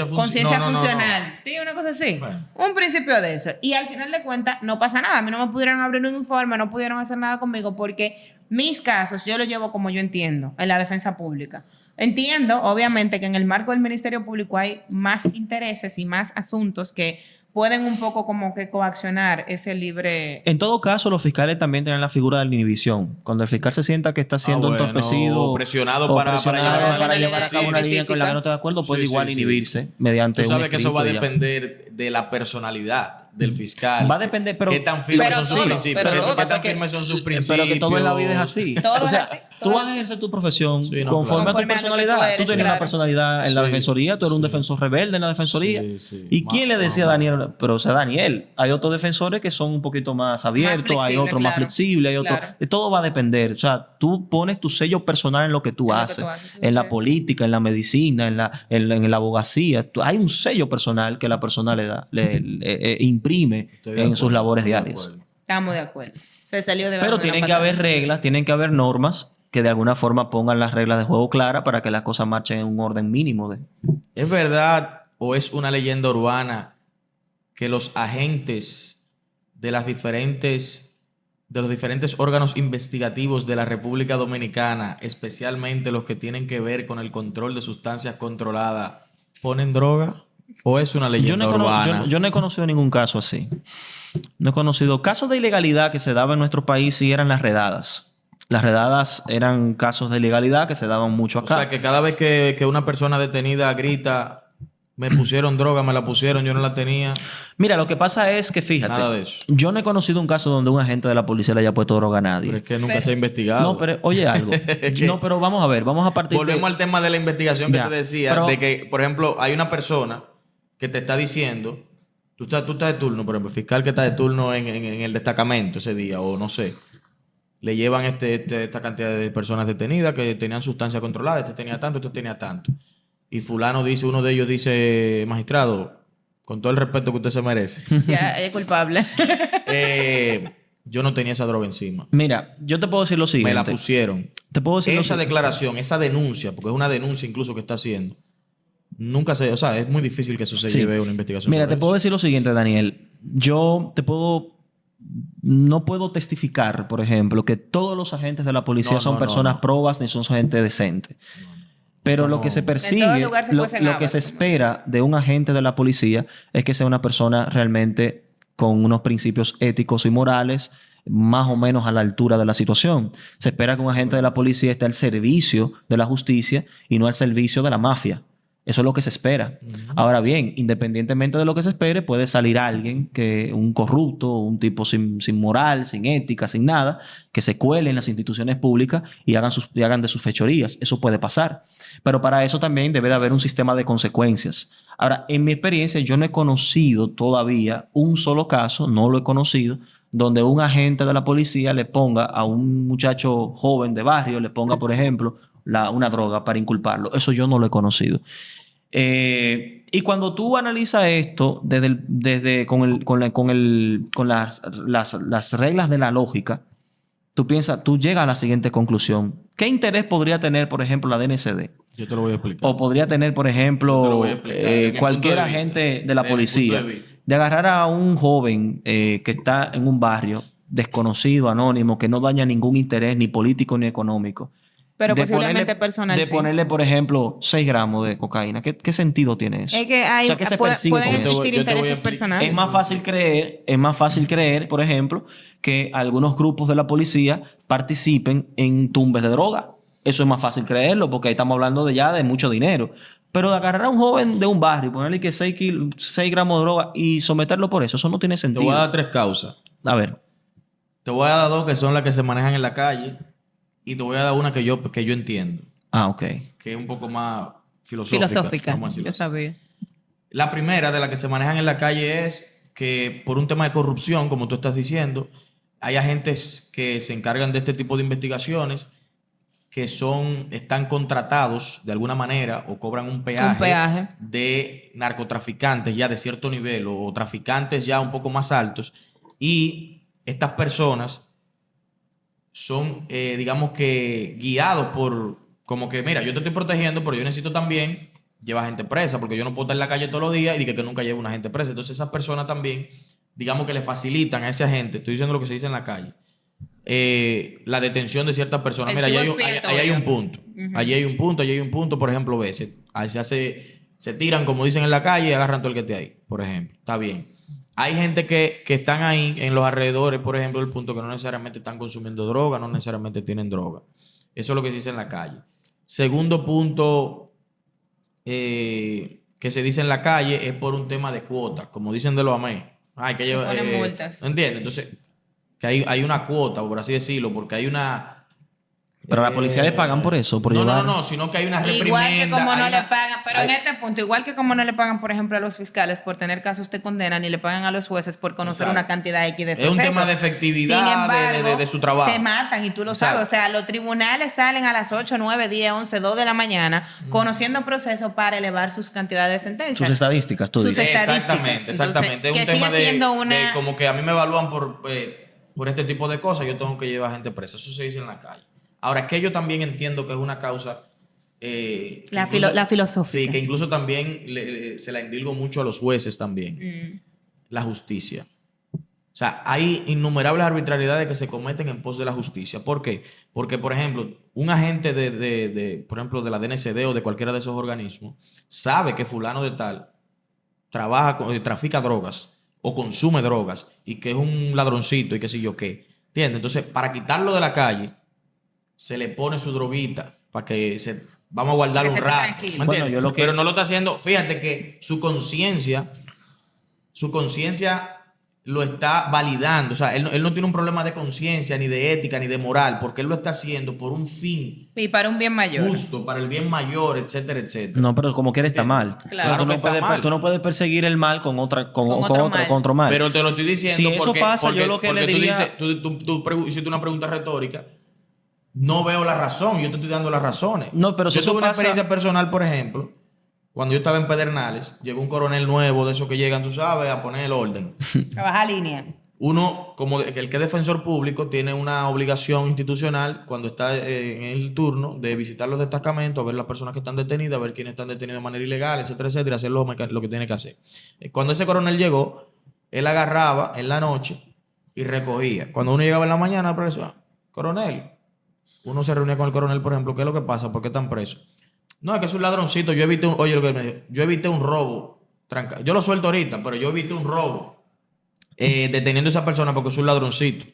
B: Conciencia funcional. Sí, una cosa así.
A: Bueno.
B: Un principio de eso. Y al final de cuentas no pasa nada. A mí no me pudieron abrir un informe, no pudieron hacer nada conmigo porque mis casos yo los llevo como yo entiendo, en la defensa pública. Entiendo, obviamente, que en el marco del Ministerio Público hay más intereses y más asuntos que pueden un poco como que coaccionar ese libre...
C: En todo caso, los fiscales también tienen la figura de la inhibición. Cuando el fiscal se sienta que está siendo entorpecido...
A: O presionado para
C: llevar a cabo una línea con la que no está de acuerdo, puede igual inhibirse mediante
A: Tú sabes que eso va a depender de la personalidad del fiscal.
C: Va a depender, pero...
A: ¿Qué tan firmes son sus principios? ¿Qué tan firmes son sus principios?
C: Pero que todo en la vida es así.
B: O sea,
C: tú vas a ejercer tu profesión conforme a tu personalidad. Tú tenías una personalidad en la defensoría, tú eres un defensor rebelde en la defensoría. ¿Y quién le decía a Daniel? Pero, o sea, Daniel, hay otros defensores que son un poquito más abiertos, hay otros más flexibles, hay otros... Todo va a depender. O sea, tú pones tu sello personal en lo que tú haces. En la política, en la medicina, en la abogacía. Hay un sello personal que la persona le imprime en sus labores diarias.
B: Estamos de acuerdo. Se salió de
C: Pero tienen que haber reglas, tienen que haber normas que de alguna forma pongan las reglas de juego claras para que las cosas marchen en un orden mínimo.
A: ¿Es verdad o es una leyenda urbana que los agentes de los diferentes órganos investigativos de la República Dominicana, especialmente los que tienen que ver con el control de sustancias controladas, ponen droga? ¿O es una leyenda urbana?
C: Yo no he conocido ningún caso así. No he conocido casos de ilegalidad que se daban en nuestro país y eran las redadas. Las redadas eran casos de ilegalidad que se daban mucho acá.
A: O sea, que cada vez que una persona detenida grita... Me pusieron droga, me la pusieron, yo no la tenía.
C: Mira, lo que pasa es que, fíjate,
A: nada de eso.
C: Yo no he conocido un caso donde un agente de la policía le haya puesto droga a nadie.
A: Pero es que nunca se ha investigado.
C: No, pero oye algo. No, pero vamos a ver, vamos a partir
A: Volvemos al tema de la investigación que te decía, de que, por ejemplo, hay una persona que te está diciendo, tú estás de turno, por ejemplo, el fiscal que está de turno en el destacamento ese día, o no sé, le llevan esta cantidad de personas detenidas que tenían sustancia controlada, este tenía tanto, este tenía tanto. Y fulano dice, uno de ellos dice, magistrado, con todo el respeto que usted se merece.
B: Ya, es culpable.
A: Yo no tenía esa droga encima.
C: Mira, yo te puedo decir lo siguiente.
A: Me la pusieron.
C: Te puedo decir
A: esa declaración, esa denuncia, porque es una denuncia incluso que está haciendo. Nunca se... O sea, es muy difícil que eso se lleve a una investigación.
C: Mira, te puedo decir lo siguiente, Daniel. No puedo testificar, por ejemplo, que todos los agentes de la policía son personas probas ni son agentes decentes. Pero lo que se persigue, lo que se espera de un agente de la policía es que sea una persona realmente con unos principios éticos y morales más o menos a la altura de la situación. Se espera que un agente de la policía esté al servicio de la justicia y no al servicio de la mafia. Eso es lo que se espera. Ahora bien, independientemente de lo que se espere, puede salir alguien, un corrupto, un tipo sin moral, sin ética, sin nada, que se cuele en las instituciones públicas y hagan de sus fechorías. Eso puede pasar. Pero para eso también debe de haber un sistema de consecuencias. Ahora, en mi experiencia, yo no he conocido todavía un solo caso, no lo he conocido, donde un agente de la policía le ponga a un muchacho joven de barrio, le ponga, por ejemplo, una droga para inculparlo. Eso yo no lo he conocido. Y cuando tú analizas esto con las reglas de la lógica, tú llegas a la siguiente conclusión. ¿Qué interés podría tener, por ejemplo, la DNCD?
A: Yo te lo voy a explicar.
C: O podría tener, por ejemplo, cualquier agente de la policía de agarrar a un joven que está en un barrio desconocido, anónimo, que no daña ningún interés ni político ni económico.
B: Pero posiblemente personal.
C: De ponerle, por ejemplo, 6 gramos de cocaína. ¿Qué sentido tiene eso?
B: Es que hay,
C: ¿qué se persigue
B: pueden
C: con eso?
B: existir intereses personales.
C: Es más fácil creer, por ejemplo, que algunos grupos de la policía participen en tumbes de droga. Eso es más fácil creerlo porque ahí estamos hablando de mucho dinero. Pero de agarrar a un joven de un barrio y ponerle que 6 gramos de droga y someterlo por eso no tiene sentido.
A: Te voy a dar 3 causas.
C: A ver.
A: Te voy a dar 2 que son las que se manejan en la calle. Y te voy a dar una que yo entiendo.
C: Ok.
A: Que es un poco más filosófica.
B: Yo sabía.
A: La primera de la que se manejan en la calle es que por un tema de corrupción, como tú estás diciendo, hay agentes que se encargan de este tipo de investigaciones que están contratados de alguna manera o cobran un peaje de narcotraficantes ya de cierto nivel o traficantes ya un poco más altos. Y estas personas son, digamos que, guiados por, como que, mira, yo te estoy protegiendo, pero yo necesito también llevar gente presa, porque yo no puedo estar en la calle todos los días y que nunca lleve una gente presa. Entonces esas personas también, digamos que le facilitan a ese agente, estoy diciendo lo que se dice en la calle, la detención de ciertas personas. Mira, ahí hay un punto. Allí hay un punto, por ejemplo, se tiran, como dicen en la calle, y agarran todo el que esté ahí, por ejemplo. Está bien. Hay gente que están ahí en los alrededores, por ejemplo, del punto que no necesariamente están consumiendo droga, no necesariamente tienen droga. Eso es lo que se dice en la calle. Segundo punto que se dice en la calle es por un tema de cuotas, como dicen de los AME. Hay que llevar multas. ¿No entiendes? Entonces, que hay una cuota, por así decirlo, porque hay una...
C: Pero a la policía le pagan por eso, por llevar...
A: No, sino que hay una reprimenda.
B: Igual que como no le pagan, pero en este punto, igual que como no le pagan, por ejemplo, a los fiscales por tener casos te condenan y le pagan a los jueces por conocer una cantidad X de procesos.
A: Es un tema de efectividad. Sin embargo, de su trabajo.
B: Se matan y tú lo sabes. O sea, los tribunales salen a las 8, 9, 10, 11, 2 de la mañana conociendo procesos para elevar sus cantidades de sentencias.
C: Sus estadísticas, tú dices.
A: Exactamente. Entonces, es un tema de como que a mí me evalúan por este tipo de cosas, yo tengo que llevar gente presa. Eso se dice en la calle. Ahora, que yo también entiendo que es una causa...
B: la filosófica.
A: Sí, que incluso también se la endilgo mucho a los jueces también. La justicia. O sea, hay innumerables arbitrariedades que se cometen en pos de la justicia. ¿Por qué? Porque, por ejemplo, un agente por ejemplo, de la DNCD o de cualquiera de esos organismos sabe que fulano de tal trafica drogas o consume drogas y que es un ladroncito y qué sé yo qué. ¿Entiendes? Entonces, para quitarlo de la calle, se le pone su droguita para que vamos a guardarlo un rato. ¿Me entiendes? Bueno, pero no lo está haciendo. Fíjate que su conciencia lo está validando. O sea, él no tiene un problema de conciencia, ni de ética, ni de moral, porque él lo está haciendo por un fin.
B: Y para un bien mayor.
A: Justo, para el bien mayor, etcétera, etcétera.
C: No, pero como quiera está mal.
A: Claro
C: tú no puedes perseguir el mal con otro mal.
A: Pero te lo estoy diciendo
C: si eso pasa, yo lo que le diría...
A: Tú hiciste una pregunta retórica. No veo la razón, yo te estoy dando las razones.
C: No, pero
A: yo tuve una experiencia personal, por ejemplo, cuando yo estaba en Pedernales, llegó un coronel nuevo de esos que llegan, tú sabes, a poner el orden.
B: A bajar línea.
A: Uno, como el que es defensor público, tiene una obligación institucional cuando está en el turno de visitar los destacamentos, a ver las personas que están detenidas, a ver quiénes están detenidos de manera ilegal, etcétera, etcétera, hacer lo que tiene que hacer. Cuando ese coronel llegó, él agarraba en la noche y recogía. Cuando uno llegaba en la mañana, profesor, coronel, uno se reunía con el coronel, por ejemplo, ¿qué es lo que pasa? ¿Por qué están presos? No, es que es un ladroncito. Yo evité un robo. Yo lo suelto ahorita, pero yo evité un robo deteniendo a esa persona porque es un ladroncito.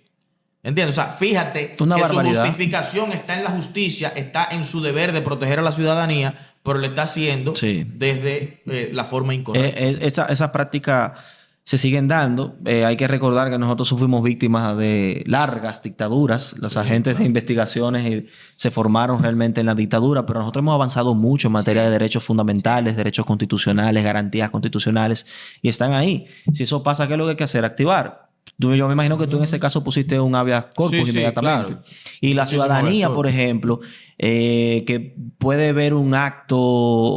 A: ¿Entiendes? O sea, fíjate
C: Una
A: que
C: barbaridad.
A: su justificación está en la justicia, está en su deber de proteger a la ciudadanía, pero lo está haciendo
C: Sí.
A: desde la forma incorrecta.
C: Esas prácticas se siguen dando. Hay que recordar que nosotros fuimos víctimas de largas dictaduras. Los agentes de investigaciones se formaron realmente en la dictadura, pero nosotros hemos avanzado mucho en materia de derechos fundamentales, derechos constitucionales, garantías constitucionales, y están ahí. Si eso pasa, ¿qué es lo que hay que hacer? Activar. Yo me imagino que tú en ese caso pusiste un habeas corpus
A: Sí,
C: inmediatamente.
A: claro.
C: Y la
A: Muchísimo
C: ciudadanía,
A: vector.
C: por ejemplo, que puede ver un acto,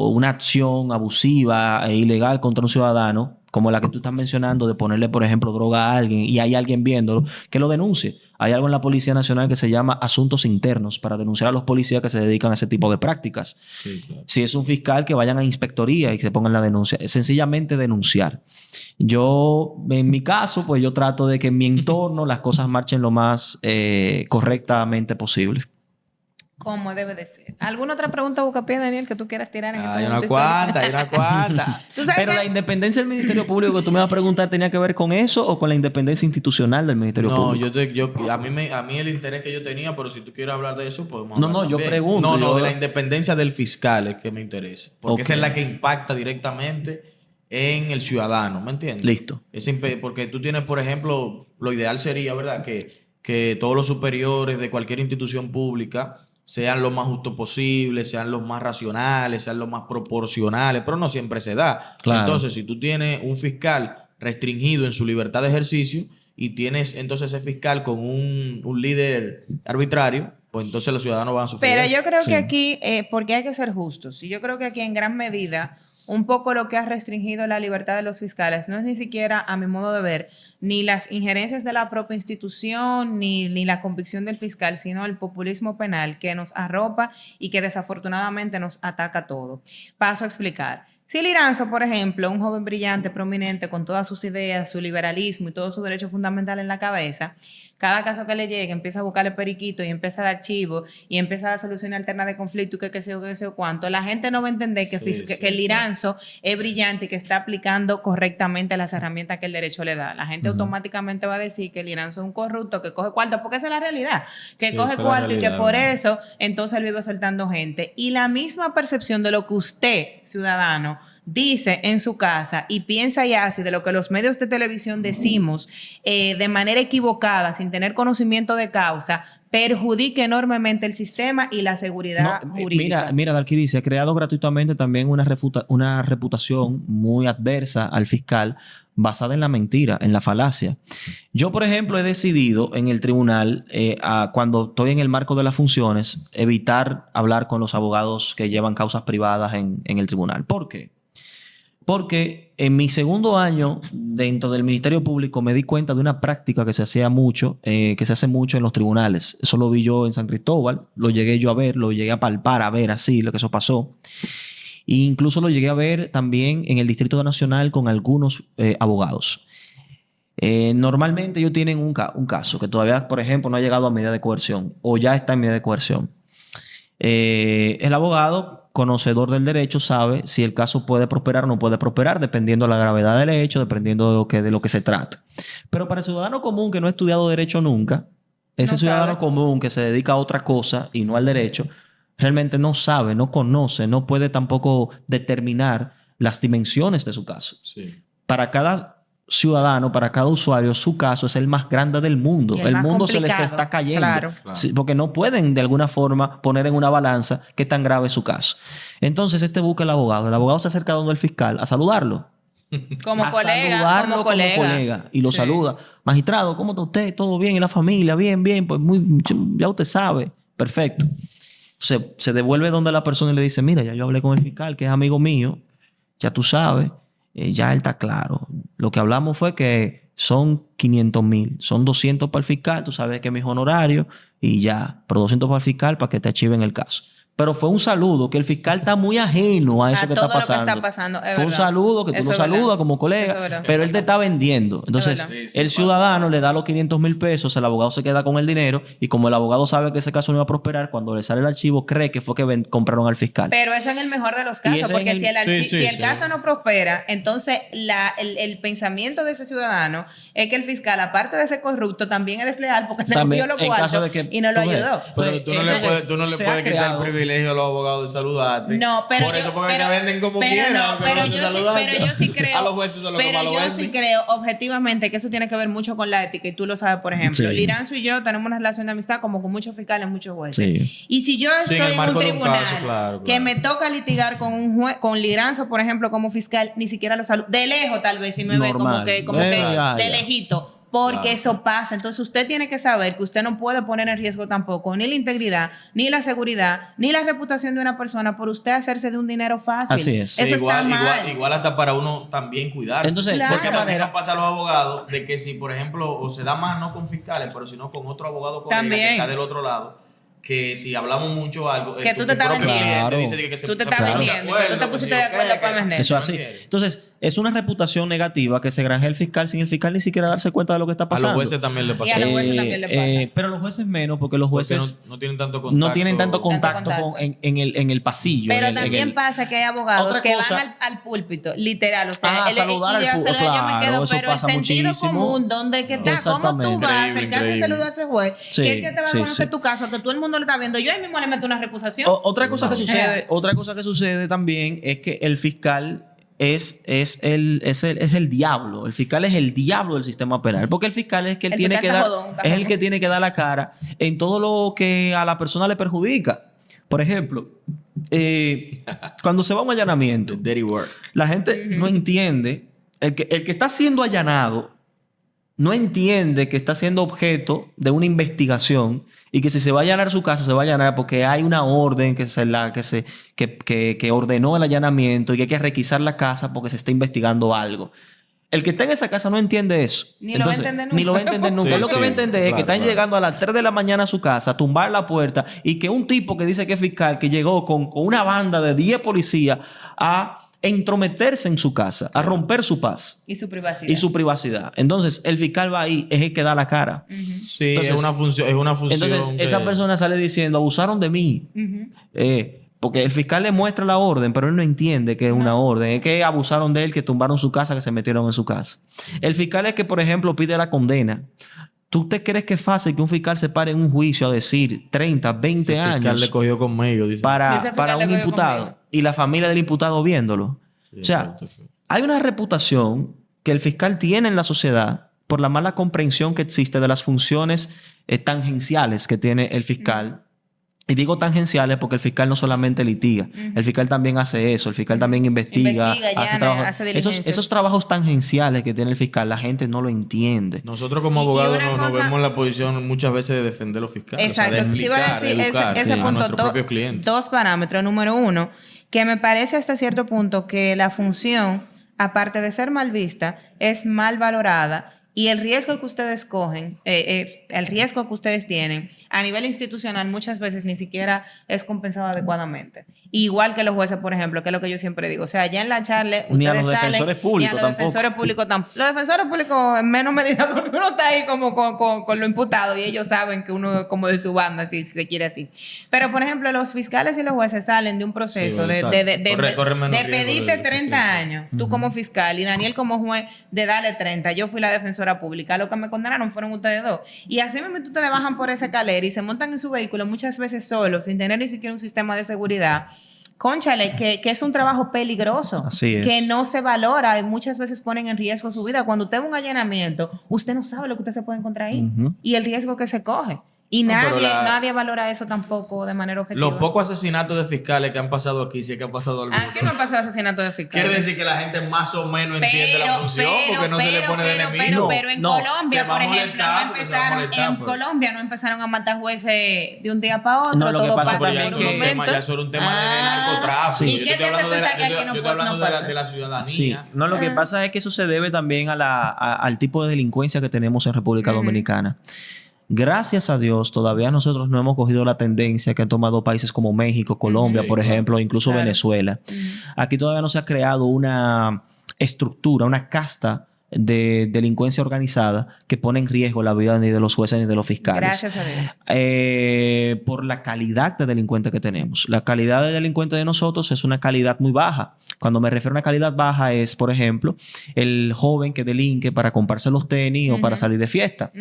C: una acción abusiva e ilegal contra un ciudadano, como la que tú estás mencionando, de ponerle, por ejemplo, droga a alguien y hay alguien viéndolo, que lo denuncie. Hay algo en la Policía Nacional que se llama asuntos internos para denunciar a los policías que se dedican a ese tipo de prácticas.
A: Sí, claro.
C: Si es un fiscal, que vayan a inspectoría y que se pongan la denuncia. Es sencillamente denunciar. Yo, en mi caso, pues yo trato de que en mi entorno las cosas marchen lo más correctamente posible.
B: Como debe de ser. ¿Alguna otra pregunta, Bucapié, Daniel, que tú quieras tirar en este
A: Hay
B: momento
A: una
B: histórico?
A: cuanta, hay una cuanta.
B: ¿Tú sabes
C: Pero
B: qué?
C: la independencia del Ministerio Público que tú me vas a preguntar, ¿tenía que ver con eso o con la independencia institucional del Ministerio
A: No,
C: Público?
A: a mí el interés que yo tenía, pero si tú quieres hablar de eso, podemos
C: No,
A: hablar
C: no, yo
A: también.
C: pregunto,
A: No,
C: yo-
A: de la independencia del fiscal es que me interesa. Porque esa
C: Ok.
A: es la que impacta directamente en el ciudadano, ¿me entiendes?
C: Listo.
A: Porque tú tienes, por ejemplo, lo ideal sería, ¿verdad? Que todos los superiores de cualquier institución pública sean lo más justos posible, sean los más racionales, sean los más proporcionales, pero no siempre se da.
C: Claro.
A: Entonces, si tú tienes un fiscal restringido en su libertad de ejercicio y tienes entonces ese fiscal con un líder arbitrario, pues entonces los ciudadanos van a sufrir
B: Pero
A: eso.
B: yo creo
C: Sí.
B: que aquí, porque hay que ser justos, y yo creo que aquí en gran medida, un poco lo que ha restringido la libertad de los fiscales no es ni siquiera, a mi modo de ver, ni las injerencias de la propia institución, ni la convicción del fiscal, sino el populismo penal que nos arropa y que desafortunadamente nos ataca a todo. Paso a explicar. Si Liranzo, por ejemplo, un joven brillante, prominente, con todas sus ideas, su liberalismo y todos sus derechos fundamentales en la cabeza, cada caso que le llegue empieza a buscarle periquito y empieza a dar chivo y empieza a dar soluciones alternas de conflicto y que sé yo cuánto, la gente no va a entender que, que el Liranzo es brillante y que está aplicando correctamente las herramientas que el derecho le da. La gente automáticamente va a decir que el Liranzo es un corrupto, que coge cuarto, porque esa es la realidad, que
A: Sí,
B: coge
A: esa es la
B: cuarto y que
A: realidad,
B: por
A: ¿verdad?
B: eso entonces él vive soltando gente. Y la misma percepción de lo que usted, ciudadano, dice en su casa y piensa y hace de lo que los medios de televisión decimos de manera equivocada, sin tener conocimiento de causa, perjudica enormemente el sistema y la seguridad jurídica.
C: Mira, Dalkiri, se ha creado gratuitamente también una reputación muy adversa al fiscal basada en la mentira, en la falacia. Yo, por ejemplo, he decidido en el tribunal, cuando estoy en el marco de las funciones, evitar hablar con los abogados que llevan causas privadas en el tribunal. ¿Por qué? Porque en mi segundo año dentro del Ministerio Público me di cuenta de una práctica que se hacía mucho, que se hace mucho en los tribunales. Eso lo vi yo en San Cristóbal, lo llegué yo a ver, lo llegué a palpar, a ver así lo que eso pasó. E incluso lo llegué a ver también en el Distrito Nacional con algunos abogados. Normalmente ellos tienen un caso que todavía, por ejemplo, no ha llegado a medida de coerción o ya está en medida de coerción. El abogado, conocedor del derecho, sabe si el caso puede prosperar o no puede prosperar, dependiendo de la gravedad del hecho, dependiendo de lo que se trate. Pero para el ciudadano común que no ha estudiado derecho nunca, ese
B: No
C: ciudadano
B: sabe.
C: común que se dedica a otra cosa y no al derecho, realmente no sabe, no conoce, no puede tampoco determinar las dimensiones de su caso.
A: Sí.
C: Para cada ciudadano, para cada usuario, su caso es el más grande del mundo.
B: Y el
C: El
B: más
C: mundo se les
B: complicado,
C: está cayendo.
B: claro.
C: Sí, porque no pueden de alguna forma poner en una balanza qué tan grave es su caso. Entonces busca el abogado. El abogado se acerca donde el fiscal a saludarlo.
B: Como
C: A
B: colega,
C: saludarlo
B: como colega.
C: y lo
B: Sí.
C: saluda. Magistrado, ¿cómo está usted? ¿Todo bien? ¿Y la familia? Bien, bien. Pues ya usted sabe. Perfecto. Entonces se devuelve donde la persona y le dice, mira, ya yo hablé con el fiscal, que es amigo mío. Ya tú sabes. Ya él está claro. Lo que hablamos fue que son 500,000. Son 200 para el fiscal. Tú sabes que es mi honorario. Y ya. Pero 200 para el fiscal para que te archiven el caso. Pero fue un saludo, que el fiscal está muy ajeno a eso que está pasando.
B: Lo que está pasando,
C: fue un saludo que tú lo saludas como colega, pero él te está vendiendo. Entonces, el ciudadano le da los 500,000 pesos, el abogado se queda con el dinero y como el abogado sabe que ese caso no iba a prosperar, cuando le sale el archivo cree que fue que compraron al fiscal.
B: Pero eso en el mejor de los casos, porque si el caso no prospera, entonces el pensamiento de ese ciudadano es que el fiscal, aparte de ser corrupto, también es desleal porque se cogió los cuartos y no lo ayudó.
A: Pero tú no le puedes quitar el privilegio a los abogados de saludarte.
B: No, pero
A: por eso porque te venden como quieran.
B: Pero yo sí creo.
A: A los jueces son los que más lo venden.
B: Yo sí creo objetivamente que eso tiene que ver mucho con la ética y tú lo sabes, por ejemplo. Liranzo y yo tenemos una relación de amistad como con muchos fiscales, muchos jueces. Sí. Y si yo estoy en un tribunal que me toca litigar con un juez, con Liranzo, por ejemplo, como fiscal, ni siquiera lo saludo. De lejos, tal vez, si me ve como que de lejito. Porque eso pasa. Entonces usted tiene que saber que usted no puede poner en riesgo tampoco ni la integridad, ni la seguridad, ni la reputación de una persona por usted hacerse de un dinero fácil.
C: Así es.
B: Eso está mal.
A: Igual hasta para uno también cuidarse.
C: Entonces,
A: de esa manera pasa a los abogados de que si, por ejemplo, o se da más no con fiscales, pero sino con otro abogado colega que está del otro lado, que si hablamos mucho algo,
B: que tú te estás vendiendo.
A: Dice que
B: tú te estás vendiendo, que tú te pusiste de acuerdo para vender.
C: Eso es así. Entonces, es una reputación negativa que se granjea el fiscal sin el fiscal ni siquiera darse cuenta de lo que está pasando.
A: A los jueces también le pasa.
B: Y a los jueces también le pasa.
C: Pero a los jueces menos, porque los jueces
A: no tienen tanto contacto.
C: En el pasillo.
B: Pero también pasa que hay abogados que van al púlpito, literal. O sea,
C: saludar al púlpito. Claro, eso
B: pero
C: pasa
B: el sentido
C: muchísimo.
B: común, ¿dónde que está? ¿Cómo tú vas a acercarte y saludar a ese juez?
C: Sí,
B: que es que te va a conocer tu caso, que todo el mundo lo está viendo. Yo ahí mismo le meto una recusación.
C: Otra cosa que sucede también es que el fiscal es el diablo. El fiscal es el diablo del sistema penal. Porque el fiscal es que el que tiene que dar la cara en todo lo que a la persona le perjudica. Por ejemplo, cuando se va a un allanamiento, la gente no entiende. El que está siendo allanado no entiende que está siendo objeto de una investigación y que si se va a allanar su casa, se va a allanar porque hay una orden que ordenó el allanamiento y que hay que requisar la casa porque se está investigando algo. El que está en esa casa no entiende eso.
B: Ni lo va a entender nunca.
C: Sí, lo que va a entender es que están llegando a las 3 de la mañana a su casa a tumbar la puerta y que un tipo que dice que es fiscal, que llegó con una banda de 10 policías a entrometerse en su casa, a romper su paz.
B: Y su privacidad.
C: Entonces, el fiscal va ahí, es el que da la cara.
A: Sí, entonces, es una función.
C: Entonces, esa persona sale diciendo, abusaron de mí. Porque el fiscal le muestra la orden, pero él no entiende que es una orden. Es que abusaron de él, que tumbaron su casa, que se metieron en su casa. El fiscal es que, por ejemplo, pide la condena. ¿Tú te crees que es fácil que un fiscal se pare en un juicio a decir 30, 20 años? El fiscal
A: le cogió conmigo, dice.
C: Para un imputado y la familia del imputado viéndolo. Sí, o sea, hay una reputación que el fiscal tiene en la sociedad por la mala comprensión que existe de las funciones tangenciales que tiene el fiscal. Y digo tangenciales porque el fiscal no solamente litiga, el fiscal también hace eso, el fiscal también investiga hace esos trabajos tangenciales que tiene el fiscal, la gente no lo entiende.
A: Nosotros como abogados nos vemos en la posición muchas veces de defender a los fiscales.
B: Exacto.
A: O sea, de explicar,
B: te iba a decir ese punto,
A: a nuestros propios clientes.
B: Dos parámetros. Número uno, que me parece hasta cierto punto que la función, aparte de ser mal vista, es mal valorada. Y el riesgo que ustedes cogen, el riesgo que ustedes tienen a nivel institucional muchas veces ni siquiera es compensado adecuadamente. Igual que los jueces, por ejemplo, que es lo que yo siempre digo. O sea, ya en la charla
C: ni a los defensores públicos
B: tampoco. Los defensores públicos en menos medida porque uno está ahí como con lo imputado y ellos saben que uno es como de su banda, si se quiere así. Pero, por ejemplo, los fiscales y los jueces salen de un proceso de pedirte 30 años, tú como fiscal y Daniel como juez, de darle 30. Yo fui la defensora pública. Lo que me condenaron fueron ustedes dos. Y así mismo tú te bajan por esa escalera y se montan en su vehículo muchas veces solos, sin tener ni siquiera un sistema de seguridad. Cónchale, que es un trabajo peligroso.
C: Así es.
B: Que no se valora y muchas veces ponen en riesgo su vida. Cuando usted va a un allanamiento, usted no sabe lo que usted se puede encontrar ahí y el riesgo que se coge. Y nadie valora eso tampoco de manera objetiva.
A: Los pocos asesinatos de fiscales que han pasado aquí, sí que han pasado algo.
B: ¿Qué me ha pasado asinatos de fiscales?
A: Quiere decir que la gente más o menos entiende la función porque no se le pone de enemigo.
B: Pero en Colombia, por ejemplo, no empezaron a matar jueces de un día para otro. Todo pasa por un momento.
A: Ya eso era un tema de narcotráfico.
B: ¿Y qué te hace pensar que aquí no puede
A: hablando de la ciudadanía.
C: Sí. No, lo que pasa es que eso se debe también al tipo de delincuencia que tenemos en República Dominicana. Gracias a Dios, todavía nosotros no hemos cogido la tendencia que han tomado países como México, Colombia,
A: Sí,
C: por
A: claro.
C: ejemplo, incluso
B: Claro.
C: Venezuela. Aquí todavía no se ha creado una estructura, una casta de delincuencia organizada que pone en riesgo la vida ni de los jueces ni de los fiscales.
B: Gracias a Dios.
C: Por la calidad de delincuente que tenemos. La calidad de delincuente de nosotros es una calidad muy baja. Cuando me refiero a una calidad baja es, por ejemplo, el joven que delinque para comprarse los tenis o para salir de fiesta.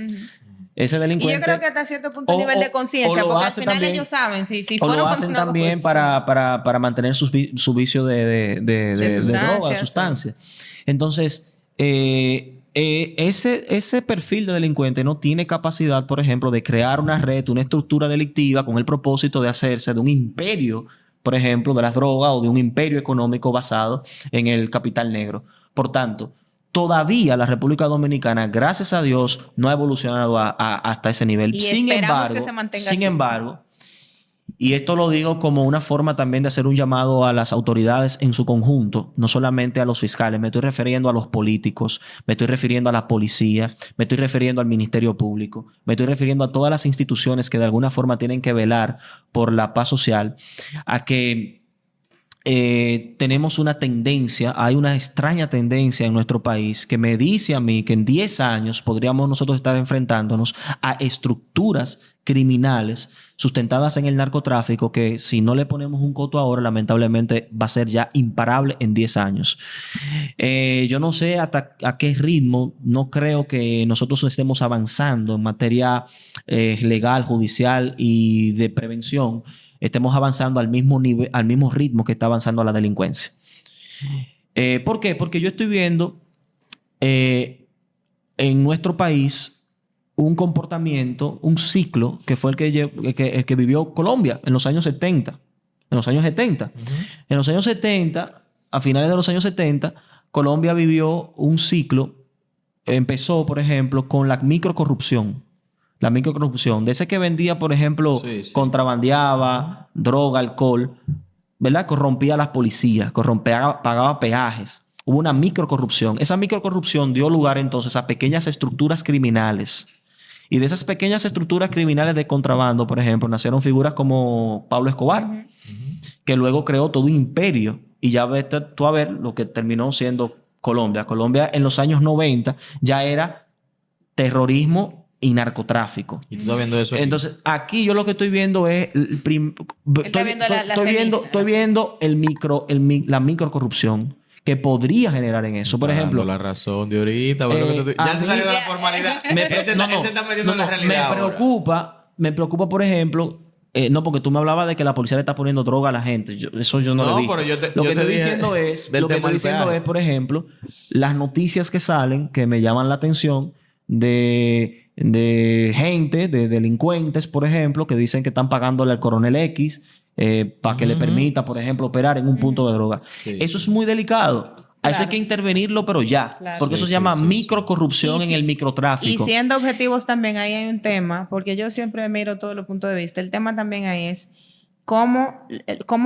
C: Ese
B: Y
C: delincuente...
B: yo creo que hasta cierto punto nivel de conciencia,
C: lo
B: porque al
C: hace
B: final
C: también-
B: ellos saben si
C: o
B: fueron
C: lo
B: por
C: hacen
B: una
C: también
B: cosa.
C: para mantener su vicio de droga, de
B: sustancias,
C: sustancias. Entonces, ese perfil de delincuente no tiene capacidad, por ejemplo, de crear una red, una estructura delictiva con el propósito de hacerse de un imperio, por ejemplo, de las drogas o de un imperio económico basado en el capital negro. Por tanto, todavía la República Dominicana, gracias a Dios, no ha evolucionado hasta ese nivel.
B: Y
C: Sin
B: esperamos
C: embargo,
B: que se mantenga así.
C: y esto lo digo como una forma también de hacer un llamado a las autoridades en su conjunto, no solamente a los fiscales, me estoy refiriendo a los políticos, me estoy refiriendo a la policía, me estoy refiriendo al Ministerio Público, me estoy refiriendo a todas las instituciones que de alguna forma tienen que velar por la paz social, a que tenemos una tendencia, hay una extraña tendencia en nuestro país que me dice a mí que en 10 años podríamos nosotros estar enfrentándonos a estructuras criminales sustentadas en el narcotráfico que si no le ponemos un coto ahora, lamentablemente va a ser ya imparable en 10 años. Yo no sé hasta a qué ritmo, no creo que nosotros estemos avanzando en materia legal, judicial y de prevención, estemos avanzando al mismo nivel, al mismo ritmo que está avanzando la delincuencia. ¿Por qué? Porque yo estoy viendo en nuestro país un comportamiento, un ciclo que fue el que vivió Colombia en los años 70. En los años 70. En los años 70, a finales de los años 70, Colombia vivió un ciclo, empezó, por ejemplo, con la microcorrupción. La microcorrupción. De ese que vendía, por ejemplo, contrabandeaba, droga, alcohol, ¿verdad? Corrompía a las policías, pagaba peajes. Hubo una microcorrupción. Esa microcorrupción dio lugar entonces a pequeñas estructuras criminales. Y de esas pequeñas estructuras criminales de contrabando, por ejemplo, nacieron figuras como Pablo Escobar, que luego creó todo un imperio. Y ya ves tú a ver lo que terminó siendo Colombia. Colombia en los años 90 ya era terrorismo y narcotráfico.
A: Y tú estás viendo eso aquí.
C: Entonces, aquí yo lo que estoy viendo es... Estoy viendo la microcorrupción que podría generar en eso. Por ejemplo...
A: la razón de ahorita. Ya se salió de la formalidad. Él se está metiendo en la realidad
C: Me preocupa, por ejemplo... no, porque tú me hablabas de que la policía le está poniendo droga a la gente. Eso yo no lo he visto.
A: Pero
C: Lo que estoy diciendo es, por ejemplo, las noticias que salen que me llaman la atención de gente, de delincuentes, por ejemplo, que dicen que están pagándole al coronel X para que le permita, por ejemplo, operar en un punto de droga.
A: Sí,
C: eso es muy delicado. A eso hay
B: Claro.
C: que intervenirlo, pero ya.
B: Claro.
C: Porque eso se llama microcorrupción en el microtráfico.
B: Y siendo objetivos también ahí hay un tema, porque yo siempre miro todos los puntos de vista. El tema también ahí es cómo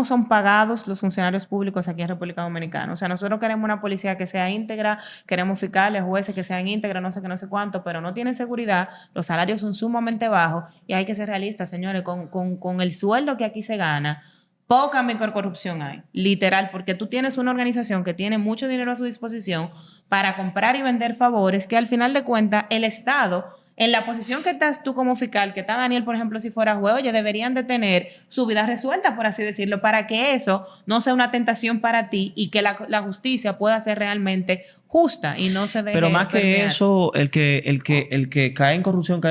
B: son pagados los funcionarios públicos aquí en República Dominicana. O sea, nosotros queremos una policía que sea íntegra, queremos fiscales, jueces que sean íntegras, no sé qué, no sé cuánto, pero no tienen seguridad, los salarios son sumamente bajos y hay que ser realistas, señores, con el sueldo que aquí se gana. Poca microcorrupción hay, literal, porque tú tienes una organización que tiene mucho dinero a su disposición para comprar y vender favores que al final de cuentas el Estado, en la posición que estás tú como fiscal, que está Daniel, por ejemplo, si fuera juez, oye, deberían de tener su vida resuelta, por así decirlo, para que eso no sea una tentación para ti y que la justicia pueda ser realmente justa y no se deje
C: Pero más que
B: permear.
C: eso, el que cae en corrupción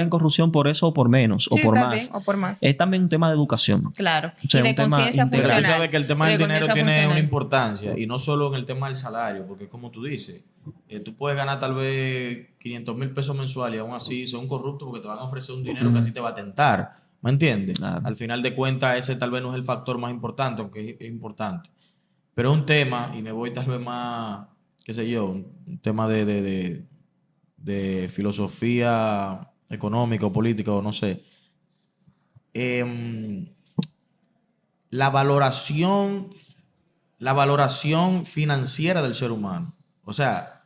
C: por eso o por menos
B: Sí,
C: o por
B: también,
C: más.
B: o por más.
C: Es también un tema de educación.
B: Claro.
C: O sea,
B: Y de
C: un tema
B: conciencia
C: integral.
A: Pero
B: funcional.
A: tú sabes que el tema
B: Y
A: del
B: de
A: dinero
B: conciencia
A: tiene
B: funcional.
A: una importancia y no solo en el tema del salario, porque como tú dices, tú puedes ganar tal vez 500,000 pesos mensuales y aún así ser un corrupto porque te van a ofrecer un dinero que a ti te va a tentar. ¿Me entiendes?
C: Claro.
A: Al final de cuentas, ese tal vez no es el factor más importante, aunque es importante. Pero es un tema, y me voy tal vez más, qué sé yo, un tema de filosofía económica o política o no sé. La valoración financiera del ser humano. O sea,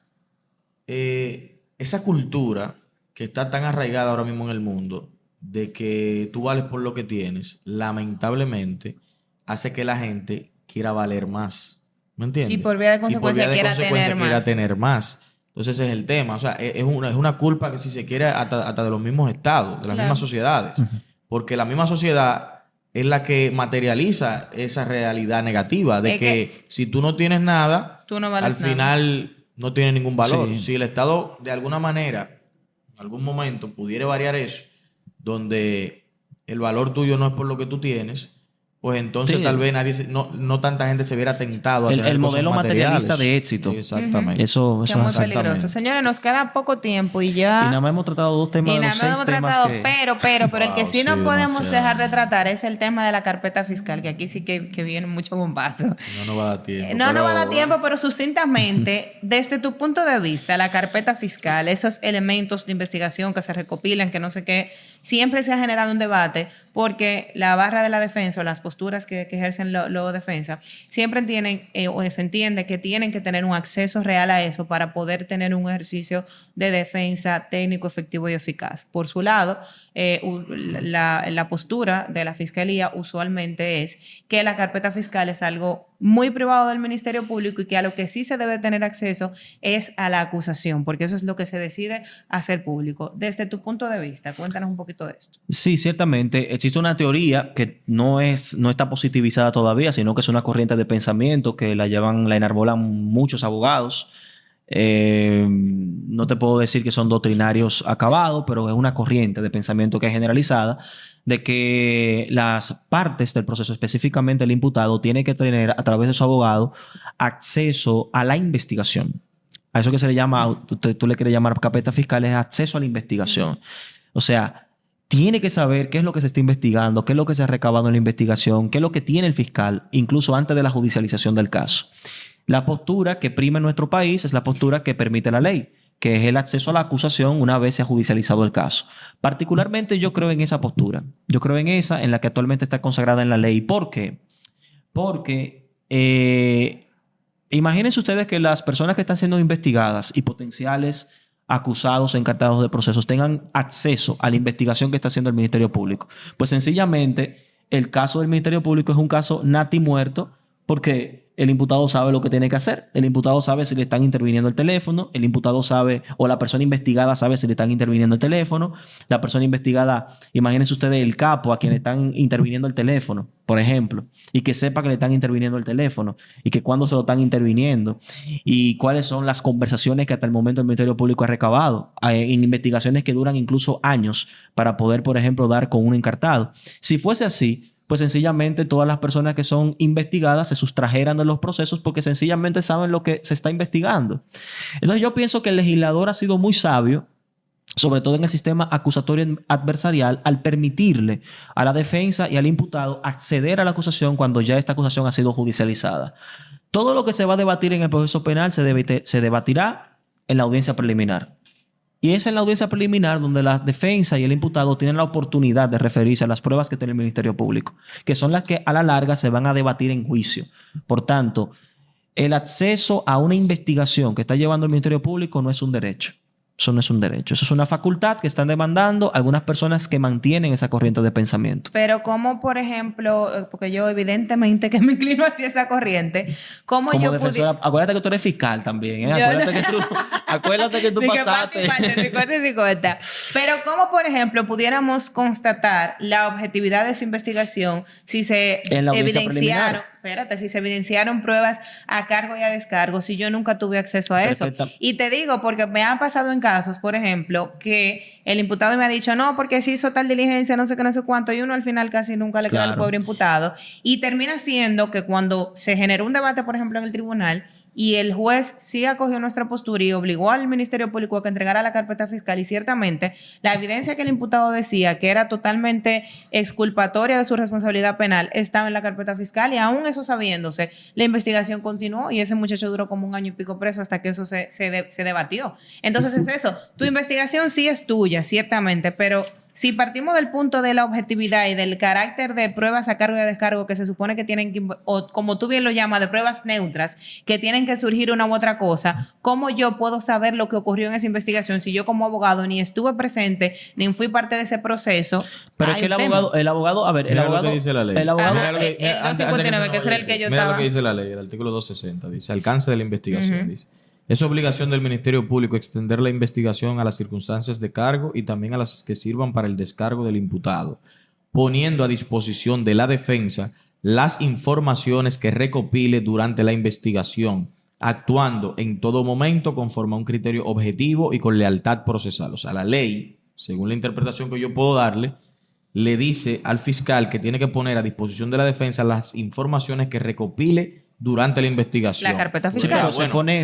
A: esa cultura que está tan arraigada ahora mismo en el mundo de que tú vales por lo que tienes, lamentablemente hace que la gente quiera valer más. ¿Me entiendes?
B: Y por vía de consecuencia
A: quiera tener más. Entonces ese es el tema. O sea, es una culpa que si se quiere hasta de los mismos estados, de las mismas sociedades. Porque la misma sociedad es la que materializa esa realidad negativa de que si tú no tienes nada,
B: tú no vales
A: al final no tiene ningún valor.
C: Sí.
A: Si el Estado de alguna manera, en algún momento, pudiera variar eso, donde el valor tuyo no es por lo que tú tienes, pues entonces
C: Sí.
A: tal vez no tanta gente se viera tentado a tener
C: El
A: cosas
C: modelo materialista
A: materiales.
C: de éxito.
A: Exactamente.
C: Eso
B: Que
C: es
B: es muy
C: exactamente.
B: peligroso. Señores, nos queda poco tiempo y ya...
C: Y nada más hemos tratado 2 temas
B: Y
C: de
B: nada
C: los
B: más
C: 6
B: hemos
C: temas
B: tratado,
C: que...
B: pero el que sí no
A: Wow,
B: podemos
A: demasiado.
B: dejar de tratar es el tema de la carpeta fiscal, que aquí sí que viene mucho bombazo.
A: No nos va a dar tiempo.
B: No nos va a dar
A: pero-
B: tiempo, pero sucintamente, desde tu punto de vista, la carpeta fiscal, esos elementos de investigación que se recopilan, que no sé qué, siempre se ha generado un debate porque la barra de la defensa o las posturas que ejercen los defensa siempre tienen o se entiende que tienen que tener un acceso real a eso para poder tener un ejercicio de defensa técnico, efectivo y eficaz. Por su lado, la postura de la Fiscalía usualmente es que la carpeta fiscal es algo muy privado del Ministerio Público y que a lo que sí se debe tener acceso es a la acusación, porque eso es lo que se decide hacer público. Desde tu punto de vista, cuéntanos un poquito de esto.
C: Sí, ciertamente. Existe una teoría que no está positivizada todavía, sino que es una corriente de pensamiento que la enarbolan muchos abogados. No te puedo decir que son doctrinarios acabados, pero es una corriente de pensamiento que es generalizada de que las partes del proceso, específicamente el imputado, tiene que tener a través de su abogado acceso a la investigación. A eso que se le llama, tú le quieres llamar carpeta fiscal, es acceso a la investigación. O sea, tiene que saber qué es lo que se está investigando, qué es lo que se ha recabado en la investigación, qué es lo que tiene el fiscal, incluso antes de la judicialización del caso. La postura que prima en nuestro país es la postura que permite la ley, que es el acceso a la acusación una vez se ha judicializado el caso. Particularmente yo creo en esa postura. Yo creo en esa, en la que actualmente está consagrada en la ley. ¿Por qué? Porque imagínense ustedes que las personas que están siendo investigadas y potenciales acusados, encartados de procesos, tengan acceso a la investigación que está haciendo el Ministerio Público. Pues sencillamente, el caso del Ministerio Público es un caso nati muerto porque el imputado sabe lo que tiene que hacer. El imputado sabe si le están interviniendo el teléfono. El imputado sabe, o la persona investigada sabe si le están interviniendo el teléfono. La persona investigada, imagínense ustedes el capo a quien le están interviniendo el teléfono, por ejemplo, y que sepa que le están interviniendo el teléfono y que cuándo se lo están interviniendo y cuáles son las conversaciones que hasta el momento el Ministerio Público ha recabado en investigaciones que duran incluso años para poder, por ejemplo, dar con un encartado. Si fuese así, pues sencillamente todas las personas que son investigadas se sustrajeran de los procesos porque sencillamente saben lo que se está investigando. Entonces yo pienso que el legislador ha sido muy sabio, sobre todo en el sistema acusatorio adversarial, al permitirle a la defensa y al imputado acceder a la acusación cuando ya esta acusación ha sido judicializada. Todo lo que se va a debatir en el proceso penal se debatirá en la audiencia preliminar. Y es en la audiencia preliminar donde la defensa y el imputado tienen la oportunidad de referirse a las pruebas que tiene el Ministerio Público, que son las que a la larga se van a debatir en juicio. Por tanto, el acceso a una investigación que está llevando el Ministerio Público no es un derecho. Eso no es un derecho. Eso es una facultad que están demandando algunas personas que mantienen esa corriente de pensamiento.
B: Pero como, por ejemplo, porque yo evidentemente que me inclino hacia esa corriente, como yo
C: defensora, acuérdate que tú eres fiscal también, ¿eh? Acuérdate que tú pasaste.
B: 50. Pero como, por ejemplo, pudiéramos constatar la objetividad de esa investigación si se evidenciaron pruebas a cargo y a descargo, si yo nunca tuve acceso a eso. Y te digo, porque me han pasado en casos, por ejemplo, que el imputado me ha dicho, no, porque se hizo tal diligencia, no sé qué, no sé cuánto, y uno al final casi nunca le queda al pobre imputado. Y termina siendo que cuando se generó un debate, por ejemplo, en el tribunal, y el juez sí acogió nuestra postura y obligó al Ministerio Público a que entregara la carpeta fiscal, y ciertamente la evidencia que el imputado decía que era totalmente exculpatoria de su responsabilidad penal estaba en la carpeta fiscal, y aún eso sabiéndose, la investigación continuó y ese muchacho duró como 1 año y pico preso hasta que eso se debatió. Entonces es eso, tu investigación sí es tuya, ciertamente, pero si partimos del punto de la objetividad y del carácter de pruebas a cargo y a descargo que se supone que tienen que, o como tú bien lo llamas, de pruebas neutras, que tienen que surgir una u otra cosa, ¿cómo yo puedo saber lo que ocurrió en esa investigación si yo como abogado ni estuve presente, ni fui parte de ese proceso?
C: Pero es que el abogado, a ver, el
A: Mira
C: abogado...
A: lo que dice la ley.
C: El abogado...
A: Mira lo que-
B: el 259, que ese era el que yo
A: Mira
B: estaba.
A: lo que dice la ley, el artículo 260, dice, alcance de la investigación, dice. Es obligación del Ministerio Público extender la investigación a las circunstancias de cargo y también a las que sirvan para el descargo del imputado, poniendo a disposición de la defensa las informaciones que recopile durante la investigación, actuando en todo momento conforme a un criterio objetivo y con lealtad procesal. O sea, la ley, según la interpretación que yo puedo darle, le dice al fiscal que tiene que poner a disposición de la defensa las informaciones que recopile durante la investigación.
B: La carpeta
C: Sí,
B: fiscal.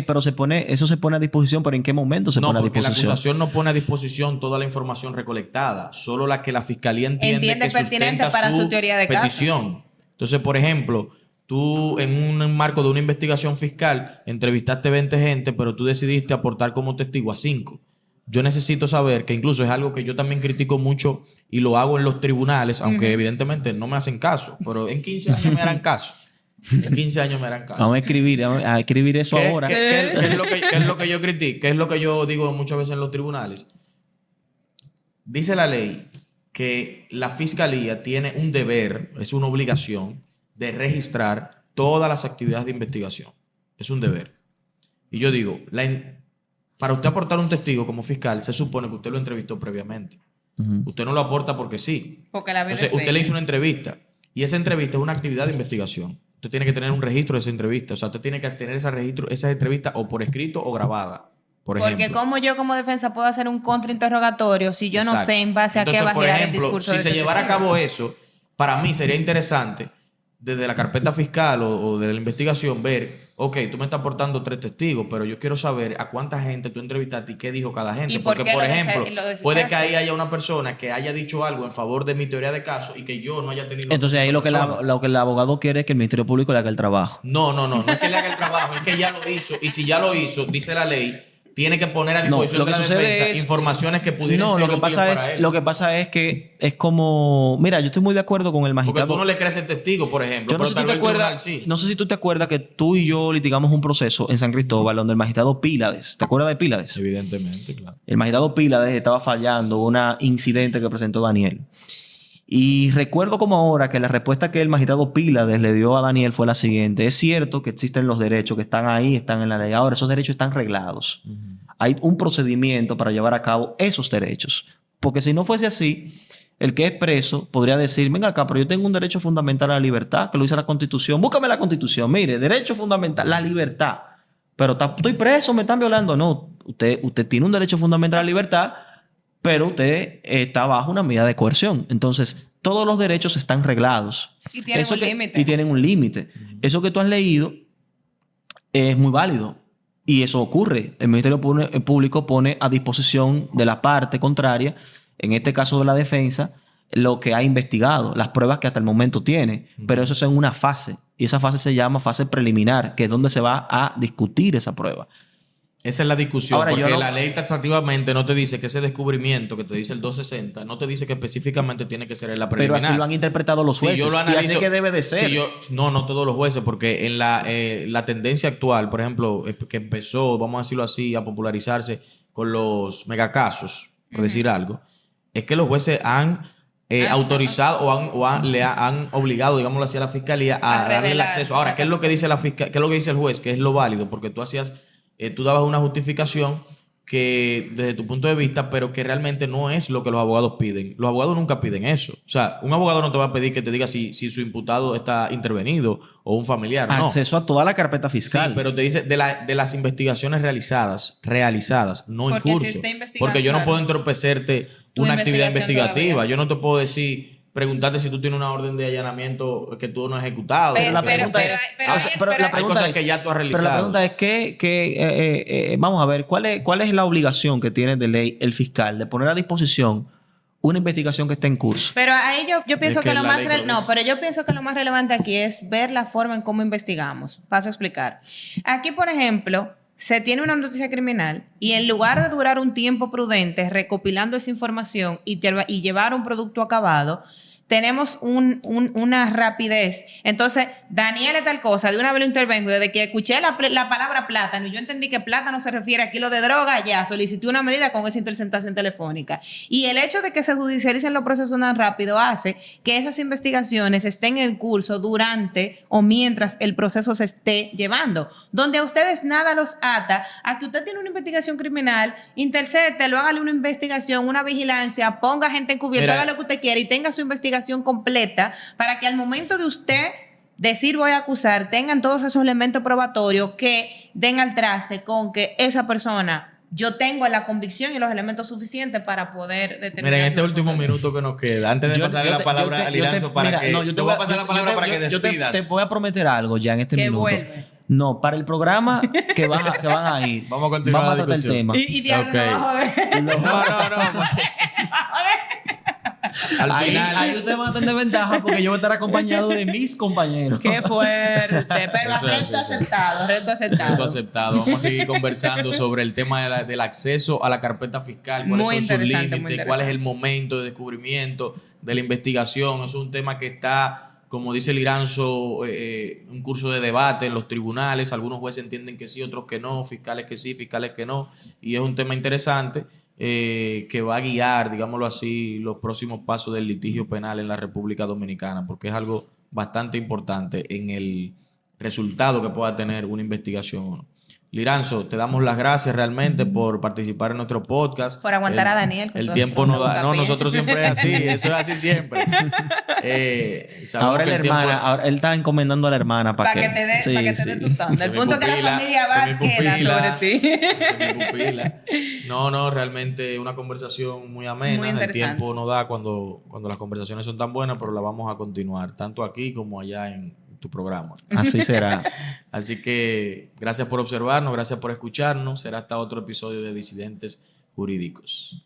C: pero eso se pone a disposición, pero ¿en qué momento se pone a
A: porque la
C: disposición?
A: acusación no pone a disposición toda la información recolectada, solo la que la fiscalía entiende que
B: pertinente
A: sustenta
B: para su teoría de caso.
A: petición. Entonces, por ejemplo, tú en un marco de una investigación fiscal entrevistaste 20 gente, pero tú decidiste aportar como testigo a 5. Yo necesito saber, que incluso es algo que yo también critico mucho y lo hago en los tribunales, aunque evidentemente no me hacen caso, pero en 15 años me harán caso. En 15 años me harán caso.
C: Vamos a escribir eso ahora.
A: ¿Qué es lo que yo critico? ¿Qué es lo que yo digo muchas veces en los tribunales? Dice la ley que la fiscalía tiene un deber, es una obligación, de registrar todas las actividades de investigación. Es un deber. Y yo digo, para usted aportar un testigo como fiscal, se supone que usted lo entrevistó previamente. Usted no lo aporta porque sí.
B: Porque la
A: Entonces, usted le hizo una entrevista y esa entrevista es una actividad de investigación. Usted tiene que tener un registro de esa entrevista. O sea, usted tiene que tener esa entrevista o por escrito o grabada, por ejemplo.
B: Porque como yo como defensa puedo hacer un contrainterrogatorio si yo no sé en base a qué va a girar el discurso de
A: si se
B: ese
A: llevara a
B: testigo.
A: cabo eso, para mí sería interesante desde la carpeta fiscal o de la investigación ver, ok, tú me estás aportando 3 testigos, pero yo quiero saber a cuánta gente tú entrevistaste y qué dijo cada gente.
B: ¿Y por
A: Porque,
B: qué
A: por
B: lo
A: ejemplo,
B: desechaste?
A: puede que ahí haya una persona que haya dicho algo en favor de mi teoría de caso y que yo no haya tenido...
C: Entonces ahí lo que el abogado quiere es que el Ministerio Público le haga el trabajo.
A: No es que le haga el trabajo, es que ya lo hizo. Y si ya lo hizo, dice la ley, tiene que poner a disposición de la defensa informaciones que pudieran ser útiles para él.
C: Lo que pasa es que es como... Mira, yo estoy muy de acuerdo con el magistrado.
A: Porque tú no le crees el testigo, por ejemplo.
C: Yo no sé,
A: pero
C: si
A: tal
C: tú te
A: vez el
C: acuerdas,
A: tribunal sí.
C: no sé si tú te acuerdas que tú y yo litigamos un proceso en San Cristóbal donde el magistrado Pílades, ¿te acuerdas de Pílades?
A: Evidentemente, claro.
C: El magistrado Pílades estaba fallando un incidente que presentó Daniel. Y recuerdo como ahora que la respuesta que el magistrado Pílades le dio a Daniel fue la siguiente. Es cierto que existen los derechos que están ahí, están en la ley. Ahora, esos derechos están reglados. Hay un procedimiento para llevar a cabo esos derechos. Porque si no fuese así, el que es preso podría decir, venga acá, pero yo tengo un derecho fundamental a la libertad, que lo dice la Constitución. Búscame la Constitución. Mire, derecho fundamental, la libertad. Pero estoy preso, me están violando. No, usted tiene un derecho fundamental a la libertad, pero usted está bajo una medida de coerción. Entonces, todos los derechos están reglados.
B: Y tienen un límite.
C: Y tienen un límite. Eso que tú has leído es muy válido. Y eso ocurre. El Ministerio Público pone a disposición de la parte contraria, en este caso de la defensa, lo que ha investigado, las pruebas que hasta el momento tiene. Pero eso es en una fase. Y esa fase se llama fase preliminar, que es donde se va a discutir esa prueba.
A: Esa es la discusión,
C: Ahora,
A: porque la ley taxativamente no te dice que ese descubrimiento que te dice el 260 no te dice que específicamente tiene que ser en la preliminar.
C: Pero así lo han interpretado los jueces.
A: Si yo lo analizo,
C: y así que debe de ser.
A: No todos los jueces, porque en la tendencia actual, por ejemplo, que empezó, vamos a decirlo así, a popularizarse con los megacasos, por decir algo, es que los jueces han autorizado le han obligado, digámoslo así, a la fiscalía a darle el acceso. Ahora, ¿qué es lo que dice qué es lo que dice el juez? Que es lo válido, porque tú dabas una justificación que desde tu punto de vista, pero que realmente no es lo que los abogados piden. Los abogados nunca piden eso. O sea, un abogado no te va a pedir que te diga si su imputado está intervenido o un familiar. No.
C: Acceso a toda la carpeta fiscal.
A: Sí, pero te dice de las investigaciones realizadas, no en curso. Porque yo no puedo entorpecerte una actividad investigativa.
B: Todavía.
A: Yo no te puedo decir... Preguntarte si tú tienes una orden de allanamiento que tú no has ejecutado.
C: Pero la pregunta es...
A: Hay cosas que ya tú has realizado.
C: Pero la pregunta es que vamos a ver, ¿cuál es la obligación que tiene de ley el fiscal de poner a disposición una investigación que está en curso?
B: Pero ahí yo pienso que lo más...
A: pero
B: yo pienso que lo más relevante aquí es ver la forma en cómo investigamos. Paso a explicar. Aquí, por ejemplo... se tiene una noticia criminal y en lugar de durar un tiempo prudente recopilando esa información y llevar un producto acabado, tenemos una rapidez. Entonces, Daniel es tal cosa, de una vez lo intervengo. Desde que escuché la palabra plátano, y yo entendí que plátano se refiere a kilo de droga, ya solicité una medida con esa interceptación telefónica. Y el hecho de que se judicialicen los procesos tan rápido hace que esas investigaciones estén en curso durante o mientras el proceso se esté llevando. Donde a ustedes nada los ata a que usted tiene una investigación criminal, intercepte, lo hágale una investigación, una vigilancia, ponga gente encubierta, haga lo que usted quiera y tenga su investigación completa para que al momento de usted decir voy a acusar, tengan todos esos elementos probatorios que den al traste con que esa persona, yo tengo la convicción y los elementos suficientes para poder determinar.
A: Mira, en este último minuto que nos queda, antes de pasarle la palabra a Liranzo para que... yo te voy a pasar la palabra para que despidas.
C: Te voy a prometer algo ya en este minuto.
B: Vuelve.
C: No, para el programa que van a ir.
A: Vamos a continuar
C: vamos a
A: la
C: tratar el
A: discusión.
C: tema.
B: Y Diablo,
A: Okay.
B: no vas a ver.
A: No. Al final...
C: Ahí ustedes van a tener ventaja porque yo voy a estar acompañado de mis compañeros.
B: Qué fuerte. Pero reto aceptado.
A: Reto aceptado. Vamos a seguir conversando sobre el tema del acceso a la carpeta fiscal. ¿Cuáles
B: Muy
A: son sus
B: interesante,
A: límites? ¿Cuál es el momento de descubrimiento de la investigación? Es un tema que está, como dice Liranzo, un curso de debate en los tribunales. Algunos jueces entienden que sí, otros que no. Fiscales que sí, fiscales que no. Y es un tema interesante. Que va a guiar, digámoslo así, los próximos pasos del litigio penal en la República Dominicana, porque es algo bastante importante en el resultado que pueda tener una investigación. Liranzo, te damos las gracias realmente por participar en nuestro podcast.
B: Por aguantar a Daniel.
A: El tiempo no da. No, nosotros siempre es así. Eso es así siempre.
C: Ahora la hermana, ahora él está encomendando a la hermana para que
B: te dé tu tanda. El punto que la familia queda sobre ti.
A: No, realmente una conversación muy amena.
B: Muy
A: el tiempo no da cuando las conversaciones son tan buenas, pero la vamos a continuar, tanto aquí como allá en tu programa.
C: Así será.
A: Así que gracias por observarnos, gracias por escucharnos. Será hasta otro episodio de Disidentes Jurídicos.